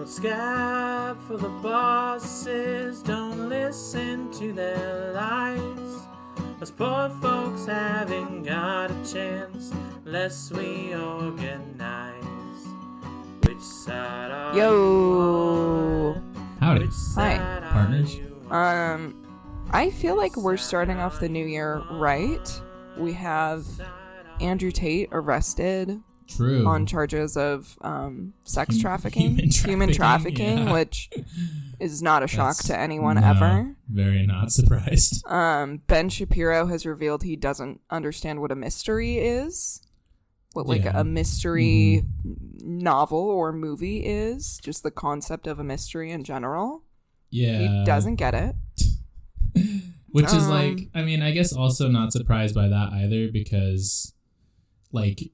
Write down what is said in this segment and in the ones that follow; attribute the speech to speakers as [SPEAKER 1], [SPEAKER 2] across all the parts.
[SPEAKER 1] scab for the bosses, don't listen to their lies. Us poor folks haven't got a chance unless we organize. Which side are you on?
[SPEAKER 2] Howdy.
[SPEAKER 1] Which
[SPEAKER 3] Hi.
[SPEAKER 1] side are
[SPEAKER 2] Partners.
[SPEAKER 1] you on?
[SPEAKER 3] I feel like we're starting off the new year right. We have Andrew Tate arrested
[SPEAKER 2] True.
[SPEAKER 3] on charges of sex trafficking,
[SPEAKER 2] human trafficking, yeah.
[SPEAKER 3] which is not a shock
[SPEAKER 2] That's-
[SPEAKER 3] to anyone
[SPEAKER 2] no,
[SPEAKER 3] ever.
[SPEAKER 2] Very not surprised.
[SPEAKER 3] Ben Shapiro has revealed he doesn't understand what a mystery is. What like
[SPEAKER 2] Yeah.
[SPEAKER 3] a mystery novel or movie is. Just the concept of a mystery in general.
[SPEAKER 2] Yeah.
[SPEAKER 3] He doesn't get it.
[SPEAKER 2] Which is like, I mean, I guess also not surprised by that either because, like,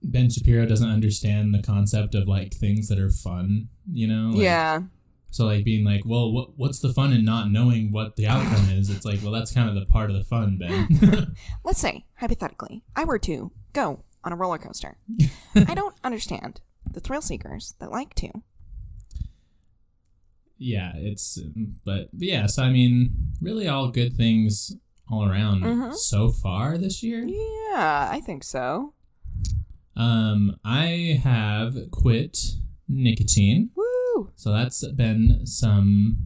[SPEAKER 2] Ben Shapiro doesn't understand the concept of, like, things that are fun, you know? Like,
[SPEAKER 3] Yeah.
[SPEAKER 2] So, like, being like, well, what's the fun in not knowing what the outcome is? It's like, well, that's kind of the part of the fun, Ben.
[SPEAKER 3] Let's say, hypothetically, I were to go on a roller coaster. I don't understand the thrill seekers that like to.
[SPEAKER 2] Yeah, but yeah, so I mean, really all good things all around so far this year.
[SPEAKER 3] Yeah, I think so.
[SPEAKER 2] I have quit nicotine,
[SPEAKER 3] Woo!
[SPEAKER 2] so that's been some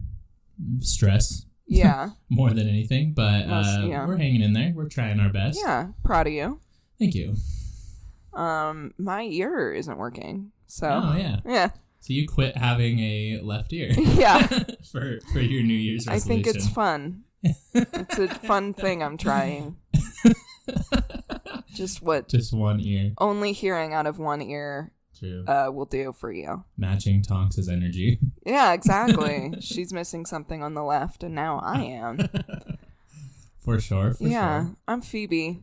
[SPEAKER 2] stress
[SPEAKER 3] Yeah.
[SPEAKER 2] more than anything, but
[SPEAKER 3] Yeah.
[SPEAKER 2] we're hanging in there. We're trying our best.
[SPEAKER 3] Yeah, proud of you.
[SPEAKER 2] Thank you.
[SPEAKER 3] My ear isn't working, so.
[SPEAKER 2] Oh, yeah.
[SPEAKER 3] Yeah.
[SPEAKER 2] So you quit having a left ear
[SPEAKER 3] Yeah.
[SPEAKER 2] for your New Year's resolution.
[SPEAKER 3] I think it's fun. It's a fun thing I'm trying. Just
[SPEAKER 2] one ear.
[SPEAKER 3] only hearing out of one ear
[SPEAKER 2] True.
[SPEAKER 3] will do for you.
[SPEAKER 2] Matching Tonks' energy.
[SPEAKER 3] Yeah, exactly. She's missing something on the left, and now I am.
[SPEAKER 2] For sure.
[SPEAKER 3] Yeah, I'm Phoebe,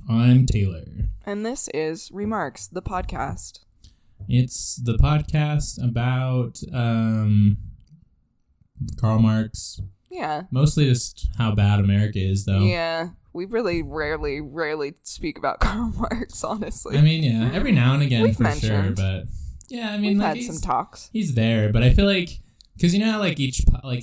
[SPEAKER 2] I'm Taylor.
[SPEAKER 3] and this is Remarks, the podcast.
[SPEAKER 2] It's the podcast about Karl Marx.
[SPEAKER 3] Yeah.
[SPEAKER 2] Mostly just how bad America is, though.
[SPEAKER 3] Yeah. We really rarely speak about Karl Marx, honestly.
[SPEAKER 2] I mean, yeah, every now and again
[SPEAKER 3] We've
[SPEAKER 2] for sure,
[SPEAKER 3] mentioned.
[SPEAKER 2] but yeah, I mean,
[SPEAKER 3] We've
[SPEAKER 2] like
[SPEAKER 3] had some talks.
[SPEAKER 2] he's there, but I feel like because you know how like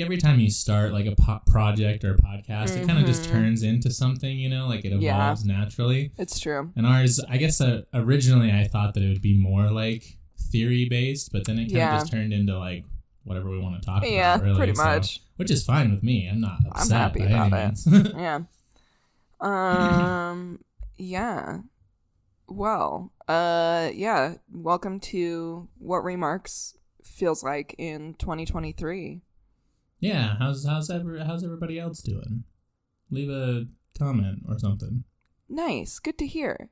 [SPEAKER 2] every time you start like a project or a podcast, it kind of just turns into something, you know, like it evolves naturally.
[SPEAKER 3] It's true.
[SPEAKER 2] And ours, I guess originally I thought that it would be more like theory based, but then it kind of just turned into like whatever we want to talk about. Really,
[SPEAKER 3] pretty
[SPEAKER 2] so,
[SPEAKER 3] much.
[SPEAKER 2] which is fine with me. I'm not upset.
[SPEAKER 3] I'm happy
[SPEAKER 2] by
[SPEAKER 3] about
[SPEAKER 2] any
[SPEAKER 3] it.
[SPEAKER 2] means.
[SPEAKER 3] Yeah. Yeah. Well, yeah. Welcome to what Remarks feels like in 2023.
[SPEAKER 2] Yeah, how's everybody else doing? Leave a comment or something.
[SPEAKER 3] Nice. Good to hear.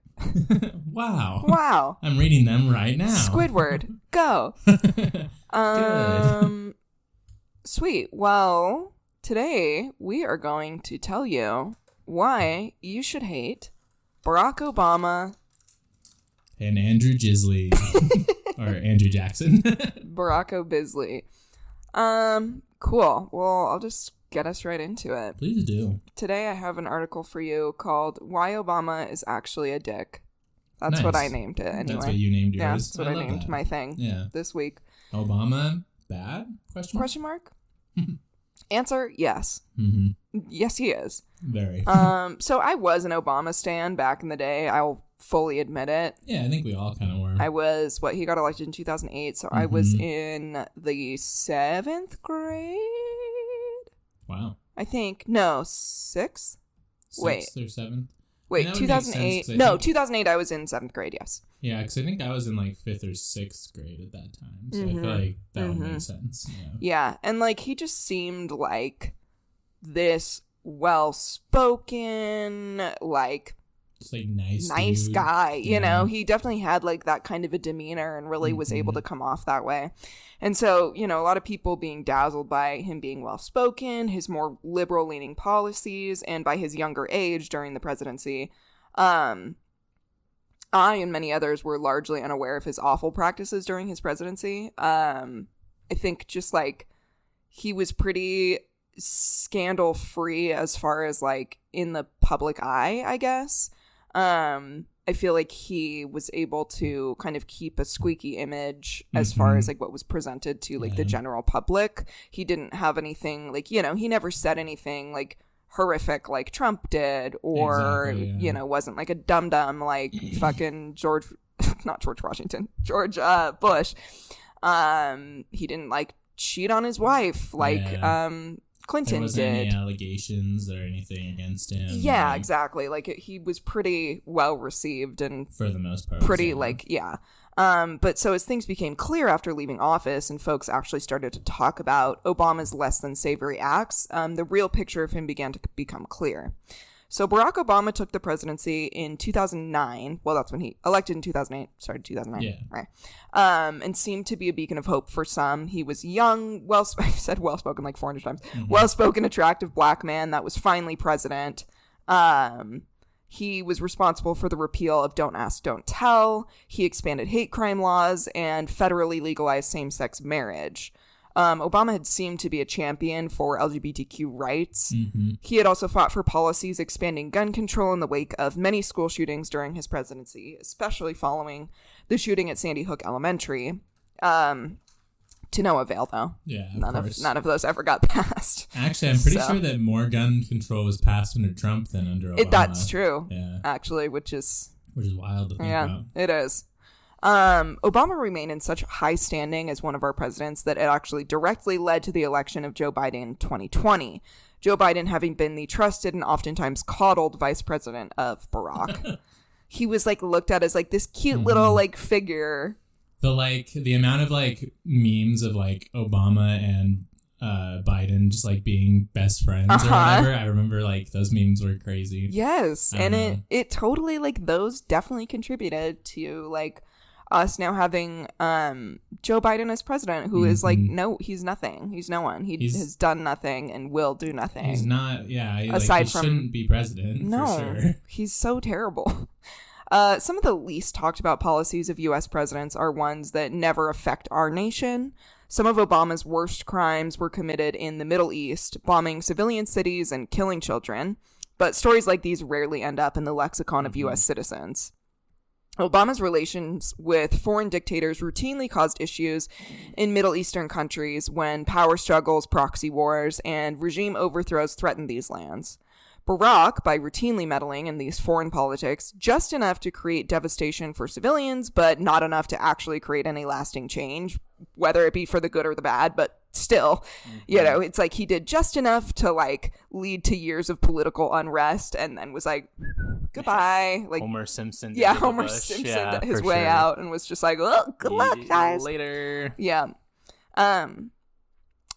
[SPEAKER 2] Wow.
[SPEAKER 3] Wow.
[SPEAKER 2] I'm reading them right now.
[SPEAKER 3] Squidward, go.
[SPEAKER 2] Good.
[SPEAKER 3] Sweet. Well, today we are going to tell you why you should hate Barack Obama,
[SPEAKER 2] And Andrew Gisley. Or Andrew Jackson.
[SPEAKER 3] Barack O'Bisley. Cool. Well, I'll just get us right into it.
[SPEAKER 2] Please do.
[SPEAKER 3] Today I have an article for you called Why Obama is Actually a Dick. That's what I
[SPEAKER 2] Nice.
[SPEAKER 3] named it anyway.
[SPEAKER 2] That's what you named yours.
[SPEAKER 3] Yeah, that's what I
[SPEAKER 2] love
[SPEAKER 3] named
[SPEAKER 2] that.
[SPEAKER 3] my thing
[SPEAKER 2] Yeah.
[SPEAKER 3] this week.
[SPEAKER 2] Obama, bad? Question mark?
[SPEAKER 3] Answer, yes.
[SPEAKER 2] Mm-hmm.
[SPEAKER 3] Yes, he is.
[SPEAKER 2] Very.
[SPEAKER 3] So I was an Obama stan back in the day. I'll fully admit it.
[SPEAKER 2] Yeah, I think we all kind of were.
[SPEAKER 3] I was, he got elected in 2008, so I was in the 7th grade?
[SPEAKER 2] Wow.
[SPEAKER 3] I think. No, 6th? Wait.
[SPEAKER 2] 6th or 7th?
[SPEAKER 3] Wait,
[SPEAKER 2] that would make sense,
[SPEAKER 3] 2008.
[SPEAKER 2] 'cause I
[SPEAKER 3] No,
[SPEAKER 2] think-
[SPEAKER 3] 2008 I was in 7th grade, yes.
[SPEAKER 2] Yeah, because I think I was in like 5th or 6th grade at that time. So I feel like that would make sense. Yeah.
[SPEAKER 3] Yeah, and like he just seemed like this well-spoken, like
[SPEAKER 2] Just like nice dude.
[SPEAKER 3] guy, you
[SPEAKER 2] Yeah.
[SPEAKER 3] know. He definitely had like that kind of a demeanor and really was able to come off that way. And so, you know, a lot of people being dazzled by him being well-spoken, his more liberal-leaning policies, and by his younger age during the presidency. I and many others were largely unaware of his awful practices during his presidency. I think just like he was pretty scandal free as far as like in the public eye, I guess. I feel like he was able to kind of keep a squeaky image as far as like what was presented to like the general public. He didn't have anything like, you know, he never said anything like horrific like Trump did, or you know, wasn't like a dum-dum like fucking George Bush. He didn't like cheat on his wife like Clinton
[SPEAKER 2] there wasn't
[SPEAKER 3] did.
[SPEAKER 2] any allegations or anything against him.
[SPEAKER 3] Yeah, exactly. Like he was pretty well received and
[SPEAKER 2] for the most part.
[SPEAKER 3] Pretty like but so as things became clear after leaving office and folks actually started to talk about Obama's less than savory acts, the real picture of him began to become clear. So Barack Obama took the presidency in 2009. Well, that's when he elected in 2008. Started 2009.
[SPEAKER 2] Yeah.
[SPEAKER 3] Right. And seemed to be a beacon of hope for some. He was young, I've said well-spoken like 400 times. Well-spoken, attractive black man that was finally president. He was responsible for the repeal of Don't Ask, Don't Tell. He expanded hate crime laws and federally legalized same-sex marriage. Obama had seemed to be a champion for LGBTQ rights. He had also fought for policies expanding gun control in the wake of many school shootings during his presidency, especially following the shooting at Sandy Hook Elementary. To no avail, though.
[SPEAKER 2] Yeah,
[SPEAKER 3] none of those ever got passed.
[SPEAKER 2] Actually, I'm pretty sure that more gun control was passed under Trump than under Obama.
[SPEAKER 3] That's true.
[SPEAKER 2] Yeah.
[SPEAKER 3] Actually, which is
[SPEAKER 2] wild to think about.
[SPEAKER 3] It is. Obama remained in such high standing as one of our presidents that it actually directly led to the election of Joe Biden in 2020. Joe Biden having been the trusted and oftentimes coddled vice president of Barack. He was like looked at as like this cute little like figure.
[SPEAKER 2] The amount of like memes of like Obama and Biden just like being best friends or whatever. I remember like those memes were crazy.
[SPEAKER 3] Yes, and it totally like those definitely contributed to like us now having Joe Biden as president, who is like, no, he's nothing. He's no one. He has done nothing and will do nothing.
[SPEAKER 2] He's not,
[SPEAKER 3] aside
[SPEAKER 2] he
[SPEAKER 3] from
[SPEAKER 2] shouldn't be president.
[SPEAKER 3] No,
[SPEAKER 2] for sure.
[SPEAKER 3] He's so terrible. Some of the least talked about policies of U.S. presidents are ones that never affect our nation. Some of Obama's worst crimes were committed in the Middle East, bombing civilian cities and killing children. But stories like these rarely end up in the lexicon of U.S. citizens. Obama's relations with foreign dictators routinely caused issues in Middle Eastern countries when power struggles, proxy wars, and regime overthrows threatened these lands. Barack, by routinely meddling in these foreign politics, just enough to create devastation for civilians, but not enough to actually create any lasting change, whether it be for the good or the bad, but still, you know, it's like he did just enough to like lead to years of political unrest and then was like, goodbye. Like
[SPEAKER 1] Homer Simpson.
[SPEAKER 3] Homer Simpson his way out and was just like, oh, good luck, guys.
[SPEAKER 1] Later.
[SPEAKER 3] Yeah.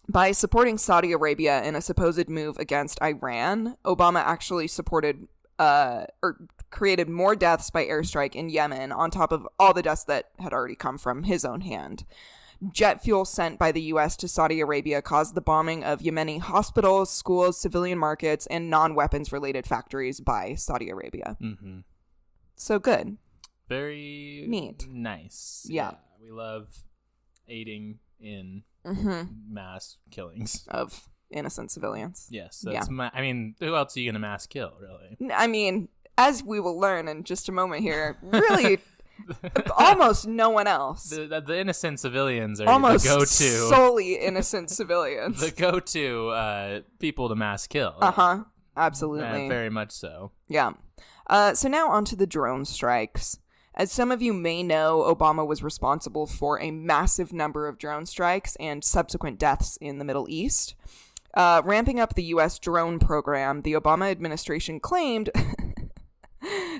[SPEAKER 3] By supporting Saudi Arabia in a supposed move against Iran, Obama actually supported or created more deaths by airstrike in Yemen on top of all the deaths that had already come from his own hand. Jet fuel sent by the U.S. to Saudi Arabia caused the bombing of Yemeni hospitals, schools, civilian markets, and non-weapons related factories by Saudi Arabia. So good.
[SPEAKER 1] Very
[SPEAKER 3] neat.
[SPEAKER 1] Nice.
[SPEAKER 3] Yeah.
[SPEAKER 1] We love aiding in mass killings
[SPEAKER 3] of innocent civilians.
[SPEAKER 1] Yes. That's I mean, who else are you going to mass kill, really?
[SPEAKER 3] I mean, as we will learn in just a moment here, really... almost no one else.
[SPEAKER 1] The innocent civilians are
[SPEAKER 3] almost
[SPEAKER 1] the go-to.
[SPEAKER 3] Solely innocent civilians.
[SPEAKER 1] The go-to people to mass kill.
[SPEAKER 3] Absolutely.
[SPEAKER 1] Very much so.
[SPEAKER 3] Yeah. So now on to the drone strikes. As some of you may know, Obama was responsible for a massive number of drone strikes and subsequent deaths in the Middle East. Ramping up the U.S. drone program, the Obama administration claimed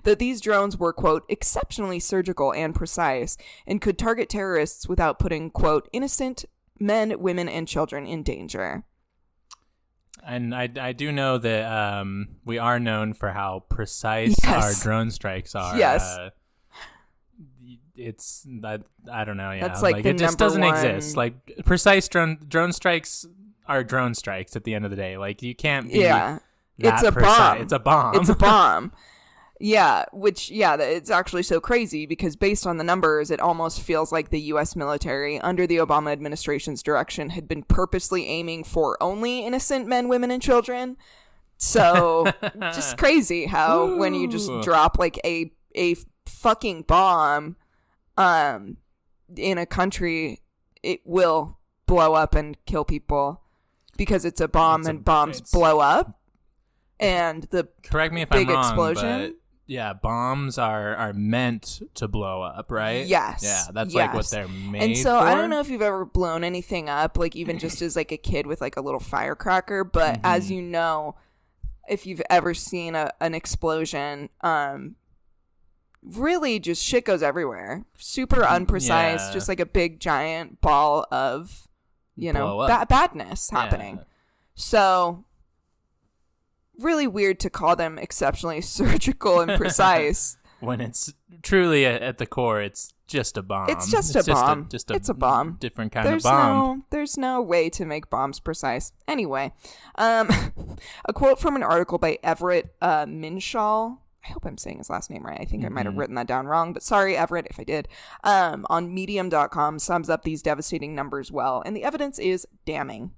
[SPEAKER 3] that these drones were, quote, exceptionally surgical and precise and could target terrorists without putting, quote, innocent men, women, and children in danger.
[SPEAKER 1] And I do know that we are known for how precise our drone strikes are.
[SPEAKER 3] Yes.
[SPEAKER 1] It's, I don't know, yeah.
[SPEAKER 3] That's like
[SPEAKER 1] it just doesn't exist. Like, precise drone strikes are drone strikes at the end of the day. Like, you can't be
[SPEAKER 3] it's a
[SPEAKER 1] precise.
[SPEAKER 3] bomb.
[SPEAKER 1] It's a bomb.
[SPEAKER 3] It's a bomb. Yeah, which, it's actually so crazy because based on the numbers, it almost feels like the U.S. military, under the Obama administration's direction, had been purposely aiming for only innocent men, women, and children. So, just crazy how when you just drop like a fucking bomb in a country, it will blow up and kill people because it's a bomb and bombs blow up. And the
[SPEAKER 2] correct me if
[SPEAKER 3] big
[SPEAKER 2] I'm wrong,
[SPEAKER 3] explosion.
[SPEAKER 2] but yeah, bombs are meant to blow up, right?
[SPEAKER 3] Yes.
[SPEAKER 2] Yeah, that's like what they're made
[SPEAKER 3] And so
[SPEAKER 2] for.
[SPEAKER 3] I don't know if you've ever blown anything up, like even just as like a kid with like a little firecracker, but as you know, if you've ever seen an explosion, really just shit goes everywhere. Super unprecise, just like a big giant ball of, you know, badness happening. So really weird to call them exceptionally surgical and precise.
[SPEAKER 2] When it's truly at the core, it's just a bomb.
[SPEAKER 3] It's just a bomb. It's a bomb.
[SPEAKER 2] Different kind of bomb.
[SPEAKER 3] There's no way to make bombs precise. Anyway, a quote from an article by Everett Minshall. I hope I'm saying his last name right. I think I might have written that down wrong, but sorry, Everett, if I did. On medium.com sums up these devastating numbers well, and the evidence is damning.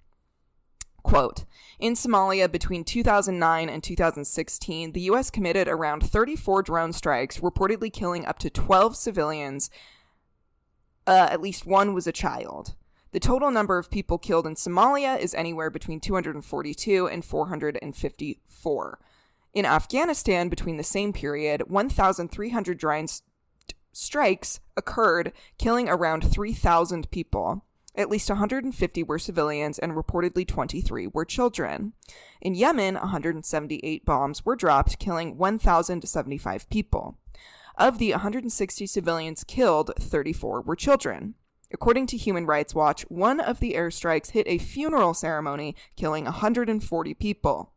[SPEAKER 3] Quote, in Somalia between 2009 and 2016, the U.S. committed around 34 drone strikes, reportedly killing up to 12 civilians. At least one was a child. The total number of people killed in Somalia is anywhere between 242 and 454. In Afghanistan, between the same period, 1,300 drone strikes occurred, killing around 3,000 people. At least 150 were civilians, and reportedly 23 were children. In Yemen, 178 bombs were dropped, killing 1,075 people. Of the 160 civilians killed, 34 were children. According to Human Rights Watch, one of the airstrikes hit a funeral ceremony, killing 140 people.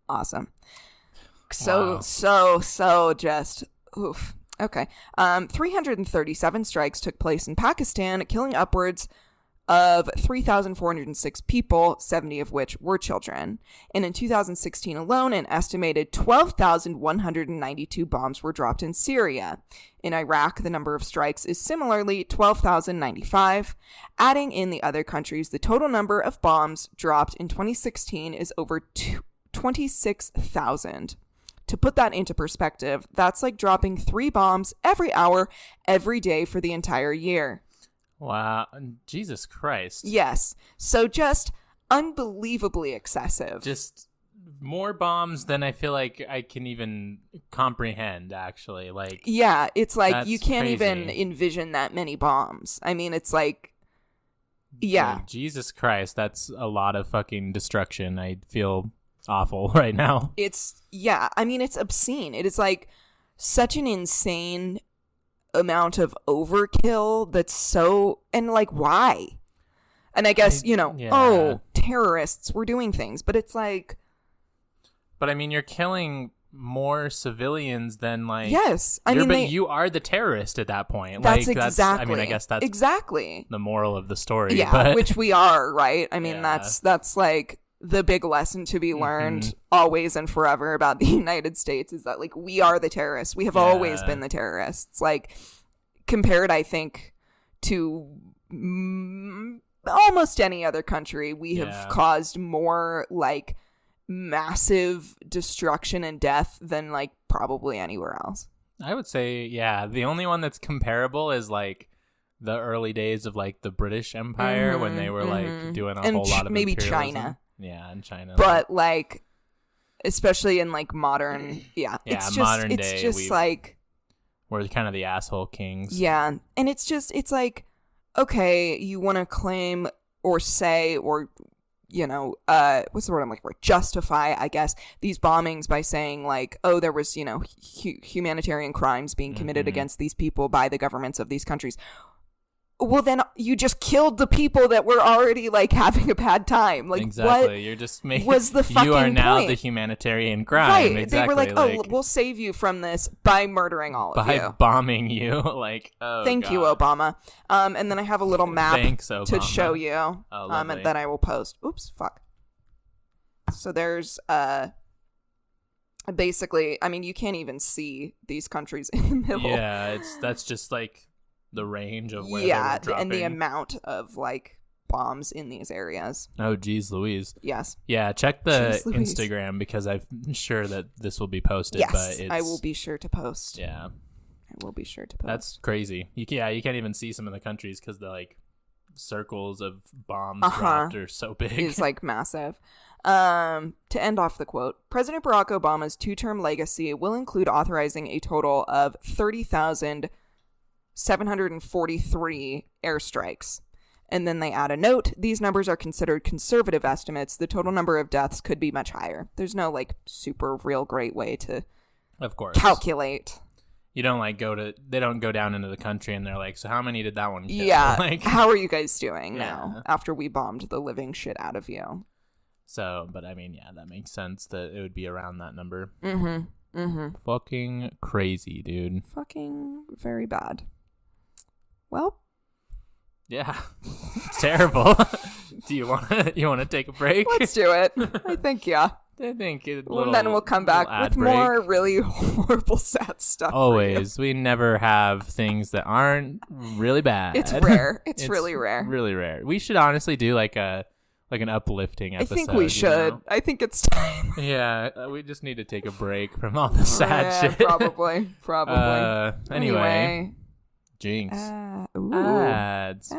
[SPEAKER 3] Awesome. So just, oof. Okay. 337 strikes took place in Pakistan, killing upwards of 3,406 people, 70 of which were children. And in 2016 alone, an estimated 12,192 bombs were dropped in Syria. In Iraq, the number of strikes is similarly 12,095. Adding in the other countries, the total number of bombs dropped in 2016 is over 26,000. To put that into perspective, that's like dropping 3 bombs every hour, every day for the entire year.
[SPEAKER 2] Wow. Jesus Christ.
[SPEAKER 3] Yes. So just unbelievably excessive.
[SPEAKER 2] Just more bombs than I feel like I can even comprehend, actually. Like,
[SPEAKER 3] yeah, it's like you can't
[SPEAKER 2] crazy.
[SPEAKER 3] even envision that many bombs. I mean, it's like, yeah.
[SPEAKER 2] Like, Jesus Christ, that's a lot of fucking destruction. I feel awful right now.
[SPEAKER 3] I mean, it's obscene. It is like such an insane amount of overkill that's so, and like, why? And I guess, terrorists were doing things, but it's like,
[SPEAKER 2] but I mean, you're killing more civilians than like,
[SPEAKER 3] yes,
[SPEAKER 2] you are the terrorist at that point.
[SPEAKER 3] That's
[SPEAKER 2] like,
[SPEAKER 3] exactly,
[SPEAKER 2] I mean, I guess that's
[SPEAKER 3] exactly
[SPEAKER 2] the moral of the story.
[SPEAKER 3] Yeah,
[SPEAKER 2] but
[SPEAKER 3] which we are, right? I mean, that's like the big lesson to be learned always and forever about the United States is that, like, we are the terrorists. We have always been the terrorists. Like, compared, I think, to almost any other country, we have caused more, like, massive destruction and death than, like, probably anywhere else.
[SPEAKER 2] I would say, the only one that's comparable is, like, the early days of, like, the British Empire when they were, like, doing a whole lot of
[SPEAKER 3] maybe
[SPEAKER 2] imperialism.
[SPEAKER 3] China.
[SPEAKER 2] Yeah, in China.
[SPEAKER 3] But, like, especially in, like, modern, it's
[SPEAKER 2] modern
[SPEAKER 3] it's
[SPEAKER 2] day,
[SPEAKER 3] just like,
[SPEAKER 2] we're kind of the asshole kings.
[SPEAKER 3] Yeah, and it's like, okay, you want to claim or say or, what's the word I'm looking for? Justify, I guess, these bombings by saying, like, oh, there was, humanitarian crimes being committed against these people by the governments of these countries. Well, then you just killed the people that were already, like, having a bad time. Like,
[SPEAKER 2] exactly.
[SPEAKER 3] What
[SPEAKER 2] You're just making,
[SPEAKER 3] was the fucking
[SPEAKER 2] you are now
[SPEAKER 3] point?
[SPEAKER 2] The humanitarian crime.
[SPEAKER 3] Right.
[SPEAKER 2] Exactly.
[SPEAKER 3] They were like, oh, we'll save you from this by murdering all of you.
[SPEAKER 2] By bombing you. Like, oh,
[SPEAKER 3] Thank
[SPEAKER 2] God.
[SPEAKER 3] you, Obama. And then I have a little map to show you
[SPEAKER 2] and
[SPEAKER 3] that I will post. Oops, fuck. So there's basically, I mean, you can't even see these countries in the middle.
[SPEAKER 2] Yeah, that's just like the range of where they were dropping.
[SPEAKER 3] And the amount of, like, bombs in these areas.
[SPEAKER 2] Oh, geez, Louise.
[SPEAKER 3] Yes.
[SPEAKER 2] Yeah, check the
[SPEAKER 3] Jeez Louise.
[SPEAKER 2] Instagram because I'm sure that this will be posted.
[SPEAKER 3] Yes,
[SPEAKER 2] but
[SPEAKER 3] I will be sure to post.
[SPEAKER 2] Yeah.
[SPEAKER 3] I will be sure to post.
[SPEAKER 2] That's crazy. You can't even see some of the countries because the like circles of bombs dropped are so big.
[SPEAKER 3] It's like massive. To end off the quote, President Barack Obama's 2-term legacy will include authorizing a total of 30,743 airstrikes. And then they add a note. These numbers are considered conservative estimates. The total number of deaths could be much higher. There's no like super real great way to
[SPEAKER 2] of course
[SPEAKER 3] calculate.
[SPEAKER 2] You don't like they don't go down into the country and they're like, so how many did that one kill?
[SPEAKER 3] Yeah.
[SPEAKER 2] Like,
[SPEAKER 3] how are you guys doing now after we bombed the living shit out of you?
[SPEAKER 2] So, but I mean, yeah, that makes sense that it would be around that number.
[SPEAKER 3] Mm-hmm. Mm-hmm.
[SPEAKER 2] Fucking crazy, dude.
[SPEAKER 3] Fucking very bad. Well.
[SPEAKER 2] Yeah. Terrible. Do you want to take a break?
[SPEAKER 3] Let's do it. I think, yeah.
[SPEAKER 2] I think
[SPEAKER 3] and then we'll come back with more really horrible, sad stuff.
[SPEAKER 2] Always. We never have things that aren't really bad.
[SPEAKER 3] It's rare. It's really rare.
[SPEAKER 2] Really rare. We should honestly do like an uplifting episode.
[SPEAKER 3] I think we should.
[SPEAKER 2] You know?
[SPEAKER 3] I think it's time.
[SPEAKER 2] Yeah, we just need to take a break from all the sad shit.
[SPEAKER 3] Probably.
[SPEAKER 2] Anyway. Jinx. Ads.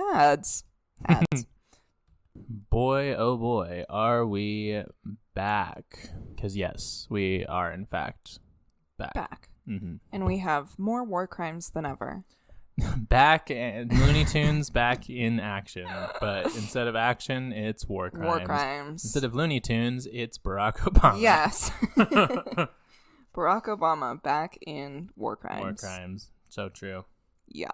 [SPEAKER 2] Boy, oh boy, are we back. Because yes, we are in fact back. Mm-hmm.
[SPEAKER 3] And we have more war crimes than ever.
[SPEAKER 2] Back and Looney Tunes back in action. But instead of action, it's war crimes. Instead of Looney Tunes, it's Barack Obama.
[SPEAKER 3] Yes. Barack Obama back in war crimes.
[SPEAKER 2] War crimes. So true.
[SPEAKER 3] Yeah.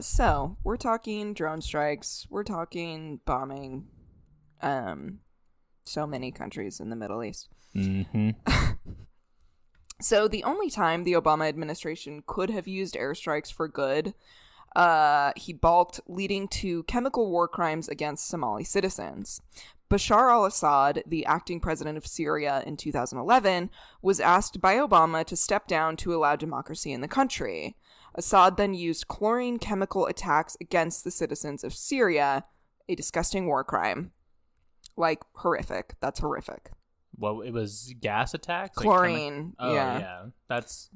[SPEAKER 3] So we're talking drone strikes. We're talking bombing. So many countries in the Middle East.
[SPEAKER 2] Mm-hmm.
[SPEAKER 3] So the only time the Obama administration could have used airstrikes for good, he balked, leading to chemical war crimes against Somali citizens. Bashar al-Assad, the acting president of Syria in 2011, was asked by Obama to step down to allow democracy in the country. Assad then used chlorine chemical attacks against the citizens of Syria, a disgusting war crime. Like, horrific. That's horrific.
[SPEAKER 2] Well, it was gas attacks?
[SPEAKER 3] Chlorine.
[SPEAKER 2] Like
[SPEAKER 3] yeah.
[SPEAKER 2] That's,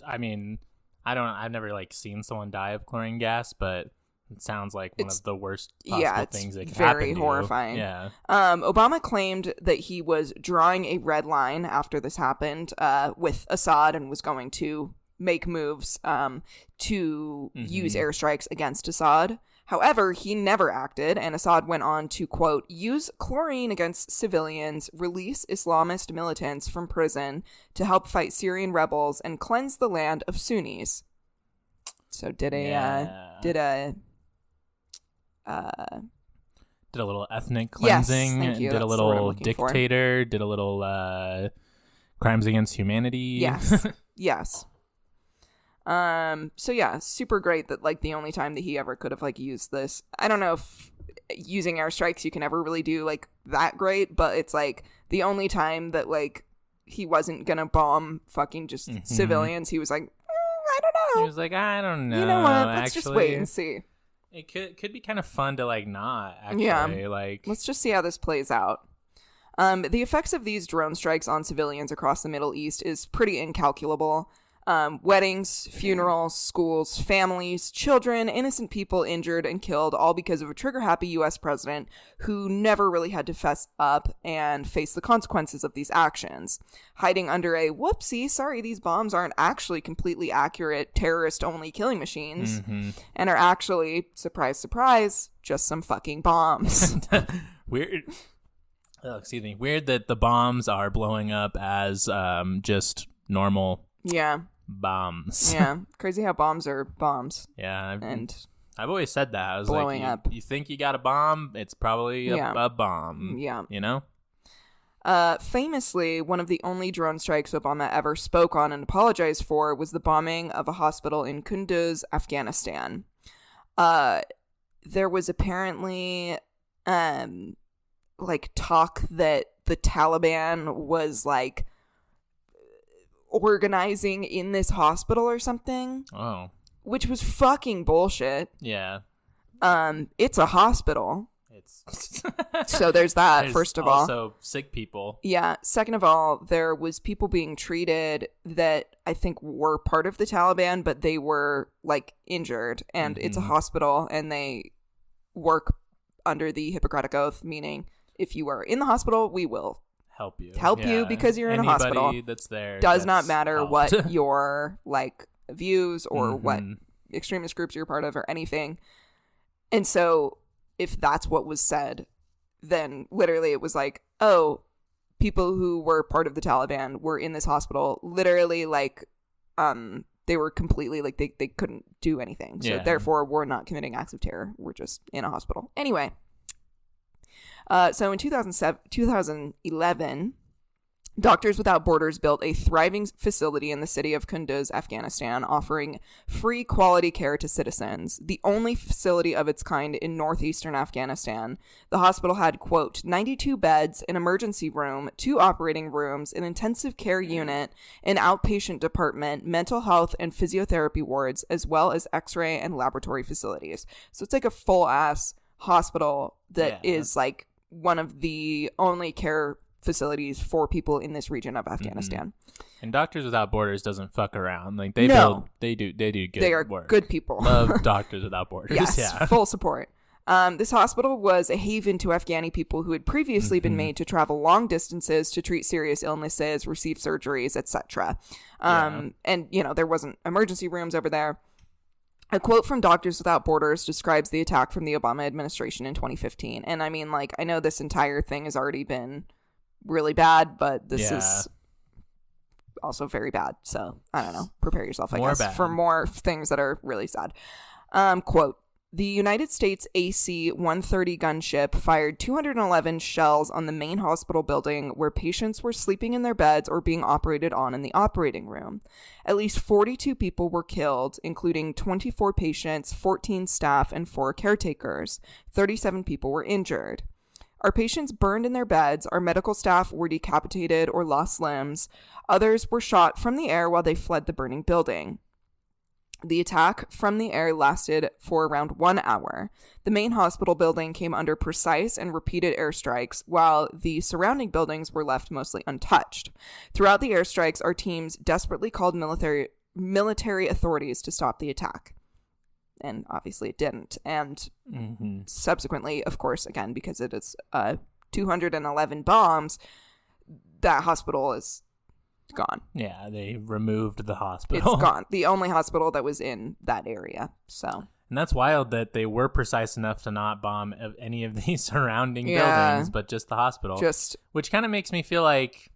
[SPEAKER 2] I mean, I've never, like, seen someone die of chlorine gas, but it sounds like one of the worst possible things that could happen to you.
[SPEAKER 3] Very horrifying.
[SPEAKER 2] Yeah.
[SPEAKER 3] Obama claimed that he was drawing a red line after this happened with Assad and was going to make moves to use airstrikes against Assad. However, he never acted, and Assad went on to, quote, use chlorine against civilians, release Islamist militants from prison to help fight Syrian rebels, and cleanse the land of Sunnis. So did a
[SPEAKER 2] little ethnic cleansing,
[SPEAKER 3] yes, thank you.
[SPEAKER 2] Did
[SPEAKER 3] That's
[SPEAKER 2] a little dictator, did a little crimes against humanity.
[SPEAKER 3] Yes. Yes. So yeah, super great that like the only time that he ever could have like used this. I don't know if using airstrikes you can ever really do like that great, but it's like the only time that like he wasn't gonna bomb fucking just civilians. He was like, I don't know.
[SPEAKER 2] He was like, I don't know.
[SPEAKER 3] You know what? Let's just wait and see.
[SPEAKER 2] It could be kind of fun to like not actually like.
[SPEAKER 3] Let's just see how this plays out. The effects of these drone strikes on civilians across the Middle East is pretty incalculable. Weddings, funerals, schools, families, children, innocent people injured and killed, all because of a trigger-happy U.S. president who never really had to fess up and face the consequences of these actions. Hiding under a, whoopsie, sorry, these bombs aren't actually completely accurate terrorist-only killing machines, and are actually, surprise, surprise, just some fucking bombs.
[SPEAKER 2] Weird. Oh, excuse me. Weird that the bombs are blowing up as just normal bombs.
[SPEAKER 3] Yeah. Crazy how bombs are bombs.
[SPEAKER 2] Yeah.
[SPEAKER 3] And
[SPEAKER 2] I've always said that. I was
[SPEAKER 3] blowing
[SPEAKER 2] like,
[SPEAKER 3] up.
[SPEAKER 2] You think you got a bomb? It's probably a bomb.
[SPEAKER 3] Yeah.
[SPEAKER 2] You know?
[SPEAKER 3] Famously, one of the only drone strikes Obama ever spoke on and apologized for was the bombing of a hospital in Kunduz, Afghanistan. There was apparently like talk that the Taliban was like organizing in this hospital or something.
[SPEAKER 2] Oh.
[SPEAKER 3] Which was fucking bullshit.
[SPEAKER 2] Yeah.
[SPEAKER 3] It's a hospital.
[SPEAKER 1] It's
[SPEAKER 3] So there's that,
[SPEAKER 1] There's
[SPEAKER 3] first of all.
[SPEAKER 1] also sick people.
[SPEAKER 3] Yeah. Second of all, there was people being treated that I think were part of the Taliban, but they were like injured, and it's a hospital, and they work under the Hippocratic Oath, meaning if you are in the hospital, we will
[SPEAKER 1] Help you
[SPEAKER 3] because you're in a hospital.
[SPEAKER 1] Anybody that's there
[SPEAKER 3] Does not
[SPEAKER 1] gets
[SPEAKER 3] matter
[SPEAKER 1] helped.
[SPEAKER 3] what your like views or what extremist groups you're part of or anything. And so if that's what was said, then literally it was like, oh, people who were part of the Taliban were in this hospital, literally like they were completely like they couldn't do anything, so therefore we're not committing acts of terror, we're just in a hospital. Anyway, so in 2011, Doctors Without Borders built a thriving facility in the city of Kunduz, Afghanistan, offering free quality care to citizens. The only facility of its kind in northeastern Afghanistan. The hospital had, quote, 92 beds, an emergency room, 2 operating rooms, an intensive care unit, an outpatient department, mental health and physiotherapy wards, as well as x-ray and laboratory facilities. So it's like a full-ass hospital that is like one of the only care facilities for people in this region of Afghanistan.
[SPEAKER 1] And Doctors Without Borders doesn't fuck around. Like they do good
[SPEAKER 3] They are
[SPEAKER 1] work.
[SPEAKER 3] good people.
[SPEAKER 1] Love Doctors Without Borders.
[SPEAKER 3] Yes, full support. This hospital was a haven to Afghani people who had previously been made to travel long distances to treat serious illnesses, receive surgeries, etc. And you know, there wasn't emergency rooms over there. A quote from Doctors Without Borders describes the attack from the Obama administration in 2015. And I mean, like, I know this entire thing has already been really bad, but this is also very bad. So I don't know. Prepare yourself, I guess, for more things that are really sad. Quote, the United States AC-130 gunship fired 211 shells on the main hospital building where patients were sleeping in their beds or being operated on in the operating room. At least 42 people were killed, including 24 patients, 14 staff, and 4 caretakers. 37 people were injured. Our patients burned in their beds, our medical staff were decapitated or lost limbs, others were shot from the air while they fled the burning building. The attack from the air lasted for around 1 hour. The main hospital building came under precise and repeated airstrikes, while the surrounding buildings were left mostly untouched. Throughout the airstrikes, our teams desperately called military authorities to stop the attack. And obviously it didn't. And subsequently, of course, again, because it is 211 bombs, that hospital is gone.
[SPEAKER 1] Yeah, they removed the hospital.
[SPEAKER 3] It's gone. The only hospital that was in that area. So.
[SPEAKER 1] And that's wild that they were precise enough to not bomb any of these surrounding buildings, but just the hospital. Which kind of makes me feel like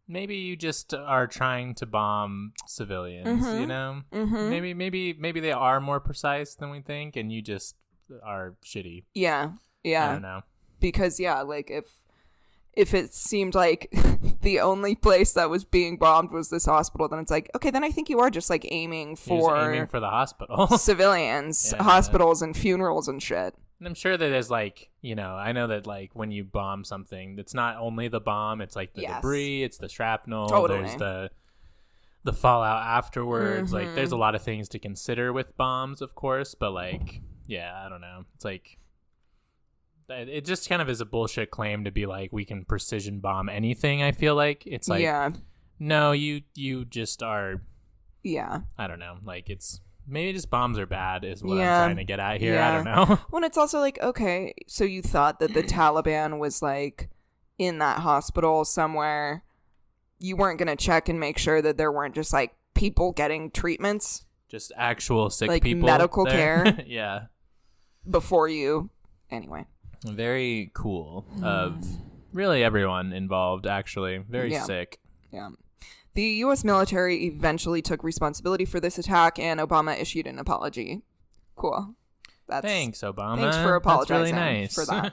[SPEAKER 1] maybe you just are trying to bomb civilians, you know? Maybe they are more precise than we think, and you just are shitty.
[SPEAKER 3] Yeah.
[SPEAKER 1] I don't know.
[SPEAKER 3] Because, like, if it seemed like the only place that was being bombed was this hospital, then it's like, okay, then I think you are just like aiming for
[SPEAKER 1] the hospital,
[SPEAKER 3] civilians, hospitals and funerals and shit.
[SPEAKER 1] And I'm sure that there's like, you know, I know that like when you bomb something, it's not only the bomb, it's like the debris, it's the shrapnel, there's the fallout afterwards. Like there's a lot of things to consider with bombs, of course, but like, I don't know. It's like, it just kind of is a bullshit claim to be like, we can precision bomb anything. I feel like it's like, no, you just are. Yeah. I don't know. Like it's maybe just bombs are bad is what I'm trying to get at here. I don't know.
[SPEAKER 3] Well, it's also like, okay, so you thought that the Taliban was like in that hospital somewhere. You weren't going to check and make sure that there weren't just like people getting treatments.
[SPEAKER 1] Just actual sick
[SPEAKER 3] like
[SPEAKER 1] people.
[SPEAKER 3] Medical
[SPEAKER 1] there.
[SPEAKER 3] care.
[SPEAKER 1] Yeah.
[SPEAKER 3] Before you. Anyway.
[SPEAKER 1] Very cool of really everyone involved, actually. Very sick.
[SPEAKER 3] Yeah. The U.S. military eventually took responsibility for this attack, and Obama issued an apology. Cool.
[SPEAKER 1] Thanks, Obama.
[SPEAKER 3] Thanks for apologizing.
[SPEAKER 1] That's really nice.
[SPEAKER 3] For that.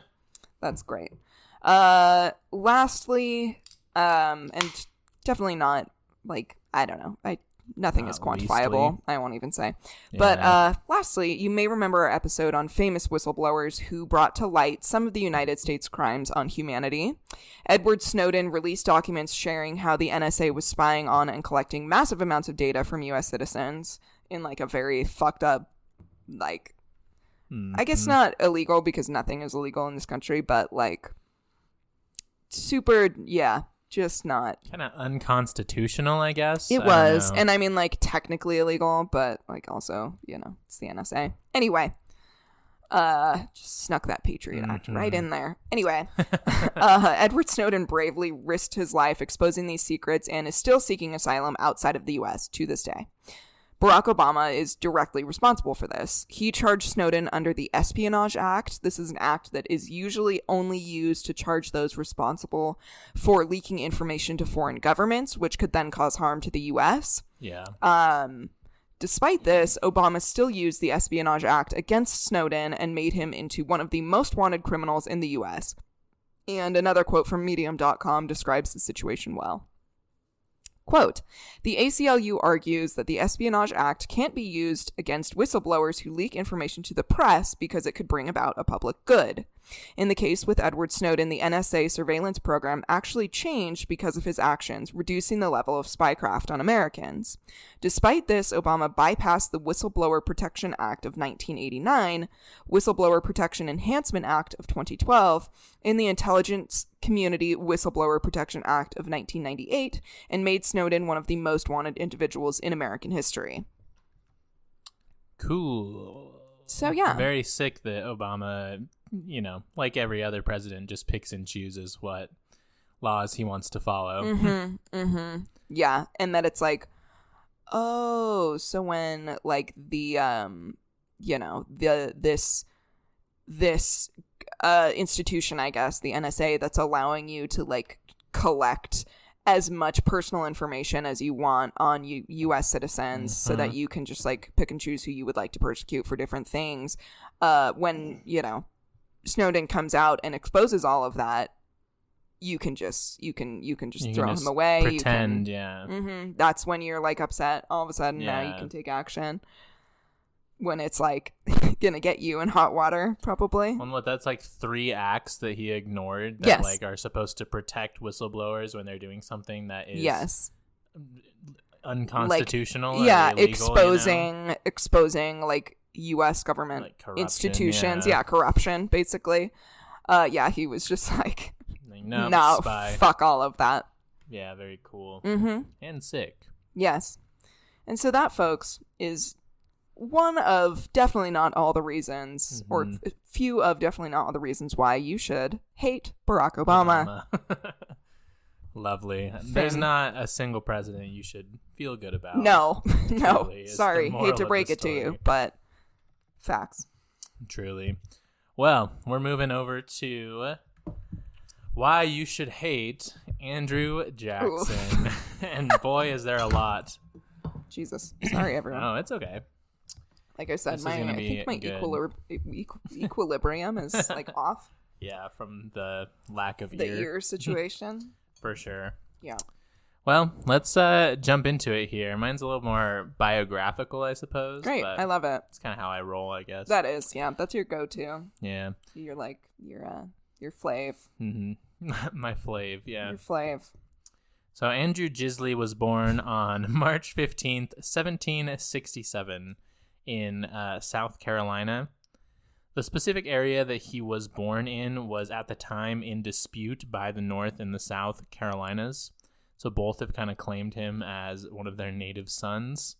[SPEAKER 3] That's great. Lastly, and definitely not, like, I don't know. Nothing is quantifiable. I won't even say. Yeah. But lastly, you may remember our episode on famous whistleblowers who brought to light some of the United States crimes on humanity. Edward Snowden released documents sharing how the NSA was spying on and collecting massive amounts of data from U.S. citizens in like a very fucked up, like, I guess not illegal because nothing is illegal in this country, but like super, yeah, just not.
[SPEAKER 1] Kind of unconstitutional, I guess.
[SPEAKER 3] It was. And I mean, like, technically illegal, but like also, it's the NSA. Anyway. Just snuck that Patriot Act right in there. Anyway, Edward Snowden bravely risked his life exposing these secrets and is still seeking asylum outside of the U.S. to this day. Barack Obama is directly responsible for this. He charged Snowden under the Espionage Act. This is an act that is usually only used to charge those responsible for leaking information to foreign governments, which could then cause harm to the U.S.
[SPEAKER 1] Yeah.
[SPEAKER 3] Despite this, Obama still used the Espionage Act against Snowden and made him into one of the most wanted criminals in the U.S. And another quote from Medium.com describes the situation well. Quote, the ACLU argues that the Espionage Act can't be used against whistleblowers who leak information to the press because it could bring about a public good. In the case with Edward Snowden, the NSA surveillance program actually changed because of his actions, reducing the level of spycraft on Americans. Despite this, Obama bypassed the Whistleblower Protection Act of 1989, Whistleblower Protection Enhancement Act of 2012, and the Intelligence Community Whistleblower Protection Act of 1998, and made Snowden one of the most wanted individuals in American history.
[SPEAKER 1] Cool.
[SPEAKER 3] So, yeah.
[SPEAKER 1] Very sick that Obama, like every other president, just picks and chooses what laws he wants to follow.
[SPEAKER 3] Yeah, and that it's like, oh, so when, like, the, this institution, I guess, the NSA, that's allowing you to, like, collect as much personal information as you want on U.S. citizens so that you can just, like, pick and choose who you would like to persecute for different things. When, Snowden comes out and exposes all of that, you can just throw him away.
[SPEAKER 1] Pretend,
[SPEAKER 3] That's when you're, like, upset. All of a sudden, now you can take action. When it's, like, gonna get you in hot water, probably.
[SPEAKER 1] Well, that's, like, 3 acts that he ignored that, like, are supposed to protect whistleblowers when they're doing something that is unconstitutional.
[SPEAKER 3] Like,
[SPEAKER 1] or illegal,
[SPEAKER 3] exposing, like, U.S. government, like, institutions. Corruption, basically. He was just like, no, fuck all of that.
[SPEAKER 1] Yeah, very cool. And sick.
[SPEAKER 3] Yes. And so that, folks, is one of definitely not all the reasons, or few of definitely not all the reasons why you should hate Barack Obama.
[SPEAKER 1] Lovely. There's not a single president you should feel good about.
[SPEAKER 3] No. Sorry, hate to break it to you, but facts.
[SPEAKER 1] Truly. Well, we're moving over to why you should hate Andrew Jackson. And boy, is there a lot.
[SPEAKER 3] Jesus. Sorry, everyone.
[SPEAKER 1] Oh, it's okay.
[SPEAKER 3] Like I said, I think my equilibrium is, like, off.
[SPEAKER 1] Yeah, from the lack of
[SPEAKER 3] the ear situation.
[SPEAKER 1] For sure.
[SPEAKER 3] Yeah.
[SPEAKER 1] Well, let's jump into it here. Mine's a little more biographical, I suppose.
[SPEAKER 3] Great. I love it.
[SPEAKER 1] It's kind of how I roll, I guess.
[SPEAKER 3] That is, yeah. That's your go-to.
[SPEAKER 1] Yeah.
[SPEAKER 3] You're like, your flav.
[SPEAKER 1] My flav, yeah.
[SPEAKER 3] Your flav.
[SPEAKER 1] So Andrew Gisley was born on March 15th, 1767 in South Carolina. The specific area that he was born in was at the time in dispute by the North and the South Carolinas. So both have kind of claimed him as one of their native sons.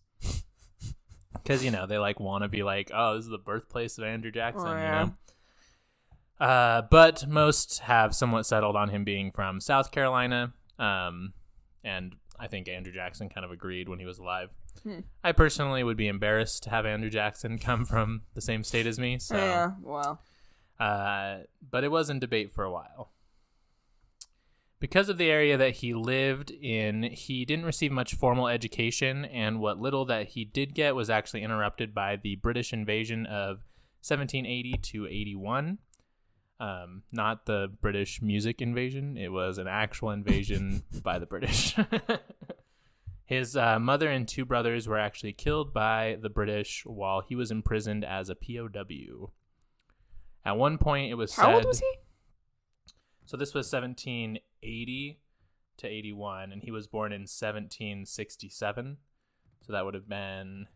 [SPEAKER 1] Because, they, like, want to be like, oh, this is the birthplace of Andrew Jackson, But most have somewhat settled on him being from South Carolina. And I think Andrew Jackson kind of agreed when he was alive. I personally would be embarrassed to have Andrew Jackson come from the same state as me. So,
[SPEAKER 3] yeah, well.
[SPEAKER 1] But it was in debate for a while. Because of the area that he lived in, he didn't receive much formal education, and what little that he did get was actually interrupted by the British invasion of 1780 to 81. Not the British music invasion. It was an actual invasion by the British. His mother and 2 brothers were actually killed by the British while he was imprisoned as a POW. At one point, it was said...
[SPEAKER 3] How old was he?
[SPEAKER 1] So this was 1780 to 81, and he was born in 1767. So that would have been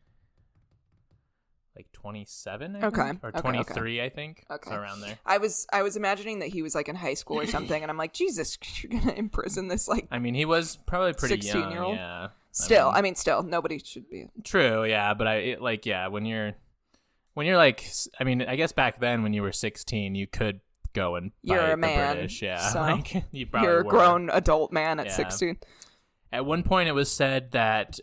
[SPEAKER 1] like 27,
[SPEAKER 3] Okay.
[SPEAKER 1] think, or
[SPEAKER 3] Okay,
[SPEAKER 1] 23, I think.
[SPEAKER 3] Okay.
[SPEAKER 1] So around there.
[SPEAKER 3] I was imagining that he was like in high school or something, and I'm like, Jesus, you're gonna imprison this like
[SPEAKER 1] I mean, he was probably pretty young.
[SPEAKER 3] 16-year-old?
[SPEAKER 1] Yeah.
[SPEAKER 3] Still, still, nobody should be.
[SPEAKER 1] True, yeah, but when you're like, I mean, I guess back then when you were 16, you could go and fight
[SPEAKER 3] You're a
[SPEAKER 1] the
[SPEAKER 3] man,
[SPEAKER 1] British, yeah.
[SPEAKER 3] so
[SPEAKER 1] Like you probably
[SPEAKER 3] You're a
[SPEAKER 1] were.
[SPEAKER 3] grown adult man at
[SPEAKER 1] Yeah.
[SPEAKER 3] 16.
[SPEAKER 1] At one point, it was said that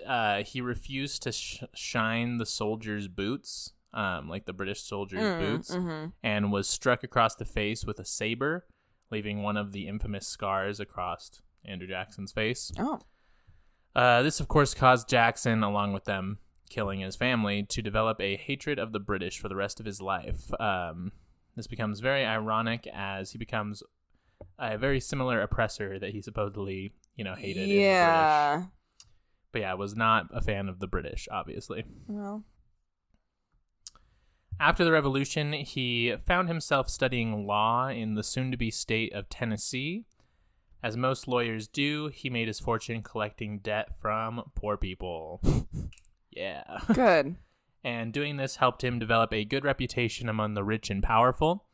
[SPEAKER 1] he refused to shine the soldiers' boots, like the British soldiers' boots, and was struck across the face with a saber, leaving one of the infamous scars across Andrew Jackson's face.
[SPEAKER 3] Oh.
[SPEAKER 1] This, of course, caused Jackson, along with them killing his family, to develop a hatred of the British for the rest of his life. This becomes very ironic as he becomes a very similar oppressor that he supposedly, hated.
[SPEAKER 3] Yeah.
[SPEAKER 1] In the British. But yeah, was not a fan of the British, obviously.
[SPEAKER 3] Well.
[SPEAKER 1] After the Revolution, he found himself studying law in the soon-to-be state of Tennessee. As most lawyers do, he made his fortune collecting debt from poor people. Yeah.
[SPEAKER 3] Good.
[SPEAKER 1] And doing this helped him develop a good reputation among the rich and powerful.